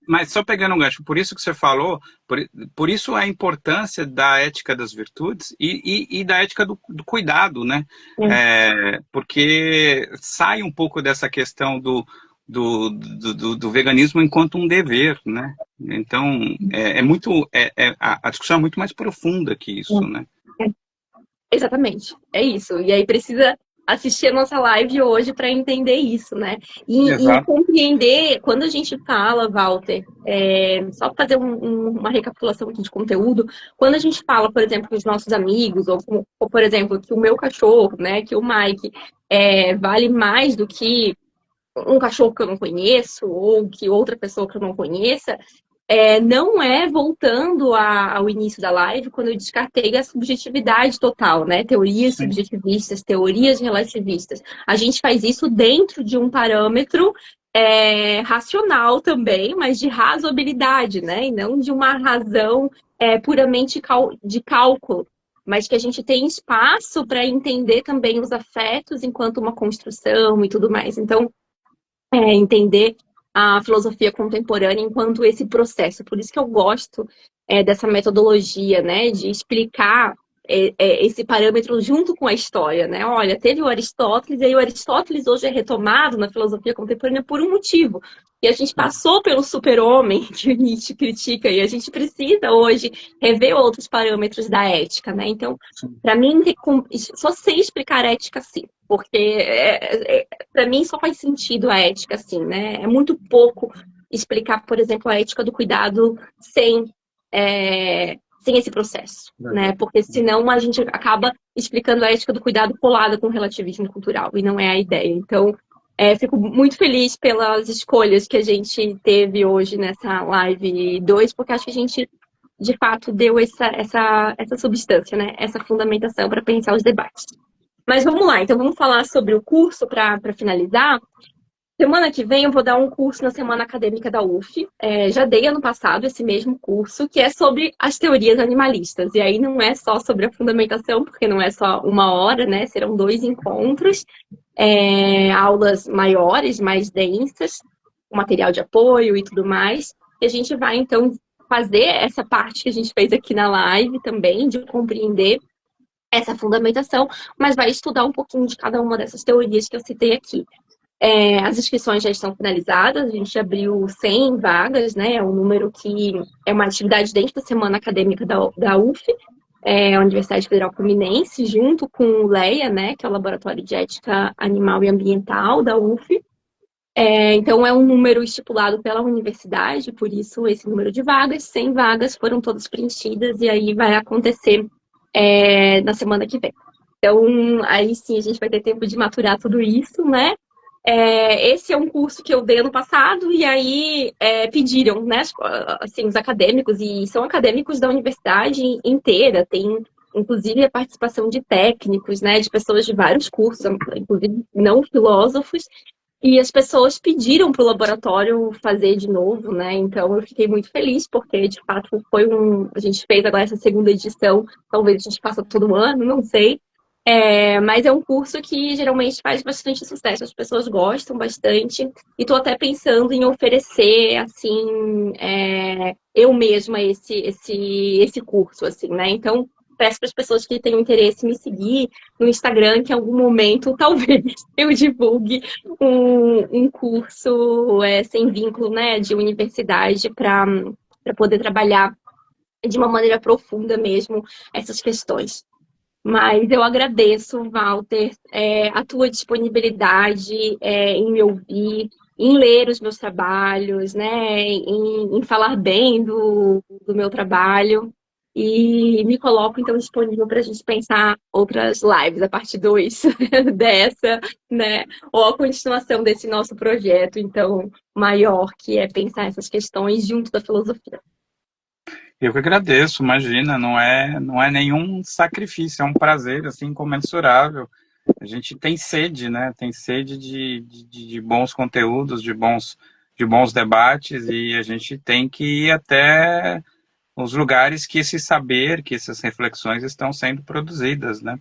mas só pegando um gancho, por isso que você falou, por isso a importância da ética das virtudes e da ética do cuidado, né? Porque sai um pouco dessa questão do veganismo enquanto um dever, né? Então, a discussão é muito mais profunda que isso, né? Exatamente, é isso. E aí precisa assistir a nossa live hoje para entender isso, né? E Exato. compreender, quando a gente fala, Walter, só fazer uma recapitulação aqui de conteúdo, quando a gente fala, por exemplo, com os nossos amigos, ou, por exemplo, que o meu cachorro, né, que o Mike, vale mais do que um cachorro que eu não conheço, ou que outra pessoa que eu não conheça, não é voltando ao início da live, quando eu descartei a subjetividade total, né? Teorias Sim. subjetivistas, teorias relativistas. A gente faz isso dentro de um parâmetro racional também, mas de razoabilidade, né? E não de uma razão puramente de cálculo. Mas que a gente tem espaço para entender também os afetos enquanto uma construção e tudo mais. Então, entender a filosofia contemporânea enquanto esse processo. Por isso que eu gosto dessa metodologia, né, de explicar esse parâmetro junto com a história, né? Olha, teve o Aristóteles, e aí o Aristóteles hoje é retomado na filosofia contemporânea por um motivo. E a gente passou pelo super-homem que o Nietzsche critica, e a gente precisa hoje rever outros parâmetros da ética, né? Então, Sim. para mim, só sei explicar ética assim, porque para mim só faz sentido a ética assim, né? É muito pouco explicar, por exemplo, a ética do cuidado sem esse processo, né? Verdade. Porque senão a gente acaba explicando a ética do cuidado colada com o relativismo cultural, e não é a ideia. Então, fico muito feliz pelas escolhas que a gente teve hoje nessa live 2, porque acho que a gente, de fato, deu essa substância, né? Essa fundamentação para pensar os debates. Mas vamos lá, então vamos falar sobre o curso para finalizar. Semana que vem eu vou dar um curso na Semana Acadêmica da UF. Já dei ano passado esse mesmo curso, que é sobre as teorias animalistas. E aí não é só sobre a fundamentação, porque não é só uma hora, né? Serão 2 encontros, aulas maiores, mais densas, com material de apoio e tudo mais. E a gente vai, então, fazer essa parte que a gente fez aqui na live também, de compreender essa fundamentação, mas vai estudar um pouquinho de cada uma dessas teorias que eu citei aqui. As inscrições já estão finalizadas, a gente abriu 100 vagas, né? É um número que é uma atividade dentro da Semana Acadêmica da UF, a Universidade Federal Fluminense, junto com o LEA, né? Que é o Laboratório de Ética Animal e Ambiental da UF. Então, é um número estipulado pela universidade, por isso esse número de vagas. 100 vagas foram todas preenchidas e aí vai acontecer na semana que vem. Então, aí sim a gente vai ter tempo de maturar tudo isso, né? Esse é um curso que eu dei ano passado e aí pediram, né, assim, os acadêmicos, e são acadêmicos da universidade inteira, tem inclusive a participação de técnicos, né, de pessoas de vários cursos, inclusive não filósofos, e as pessoas pediram para o laboratório fazer de novo, né? Então eu fiquei muito feliz, porque de fato a gente fez agora essa segunda edição, talvez a gente faça todo ano, não sei. Mas é um curso que geralmente faz bastante sucesso, as pessoas gostam bastante, e estou até pensando em oferecer, assim, eu mesma esse curso, assim, né? Então, peço para as pessoas que tenham interesse em me seguir no Instagram, que em algum momento, talvez, eu divulgue um curso sem vínculo, né, de universidade para poder trabalhar de uma maneira profunda mesmo essas questões. Mas eu agradeço, Walter, a tua disponibilidade em me ouvir, em ler os meus trabalhos, né, em falar bem do meu trabalho. E me coloco, então, disponível para a gente pensar outras lives, a parte 2 dessa, né? Ou a continuação desse nosso projeto, então, maior, que é pensar essas questões junto da filosofia. Eu que agradeço, imagina, não é nenhum sacrifício, é um prazer assim incomensurável. A gente tem sede, né? Tem sede de bons conteúdos, de bons debates, e a gente tem que ir até os lugares que esse saber, que essas reflexões estão sendo produzidas, né?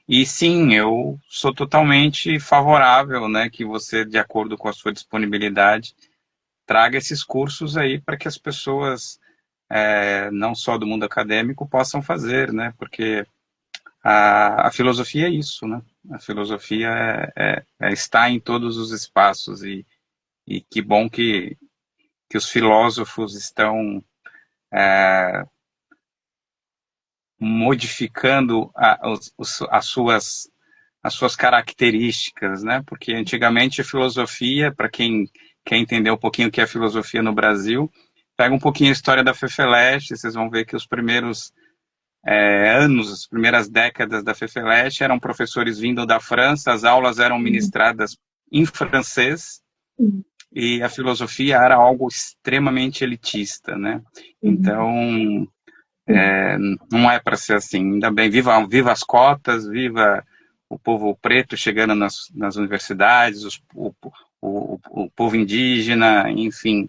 E sim, eu sou totalmente favorável, né, que você, de acordo com a sua disponibilidade, traga esses cursos aí para que as pessoas, não só do mundo acadêmico, possam fazer, né? Porque a filosofia é isso, né? A filosofia está em todos os espaços, e que bom que os filósofos estão modificando as suas características, né? Porque antigamente a filosofia, para quem quer entender um pouquinho o que é filosofia no Brasil, pega um pouquinho a história da Fefeleche, vocês vão ver que os primeiros anos, as primeiras décadas da Fefeleche eram professores vindo da França, as aulas eram ministradas em francês, e a filosofia era algo extremamente elitista, né? Então, não é para ser assim. Ainda bem, viva as cotas, viva o povo preto chegando nas universidades, o povo indígena, enfim.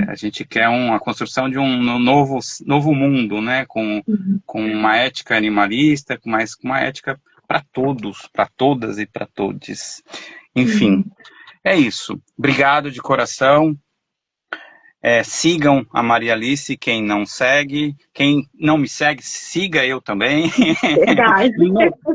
A gente quer a construção de um novo mundo, né? Com uma ética animalista, mas com uma ética para todos, para todas e para todos. Enfim, é isso. Obrigado de coração. Sigam a Maria Alice, quem não segue. Quem não me segue, siga eu também. Verdade.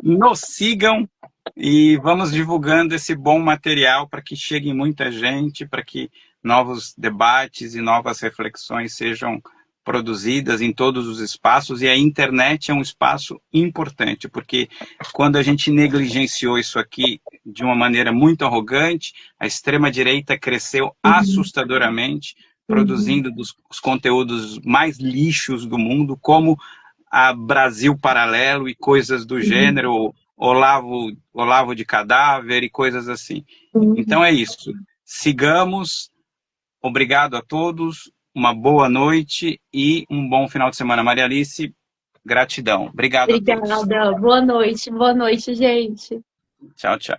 Nos sigam e vamos divulgando esse bom material para que chegue muita gente, para que novos debates e novas reflexões sejam produzidas em todos os espaços. E a internet é um espaço importante, porque quando a gente negligenciou isso aqui de uma maneira muito arrogante, a extrema-direita cresceu assustadoramente, produzindo os conteúdos mais lixos do mundo, como a Brasil Paralelo e coisas do gênero, Olavo de Cadáver e coisas assim. Então é isso. Sigamos. Obrigado a todos. Uma boa noite e um bom final de semana. Maria Alice, gratidão. Obrigado a todos. Obrigada. Boa noite, gente. Tchau, tchau.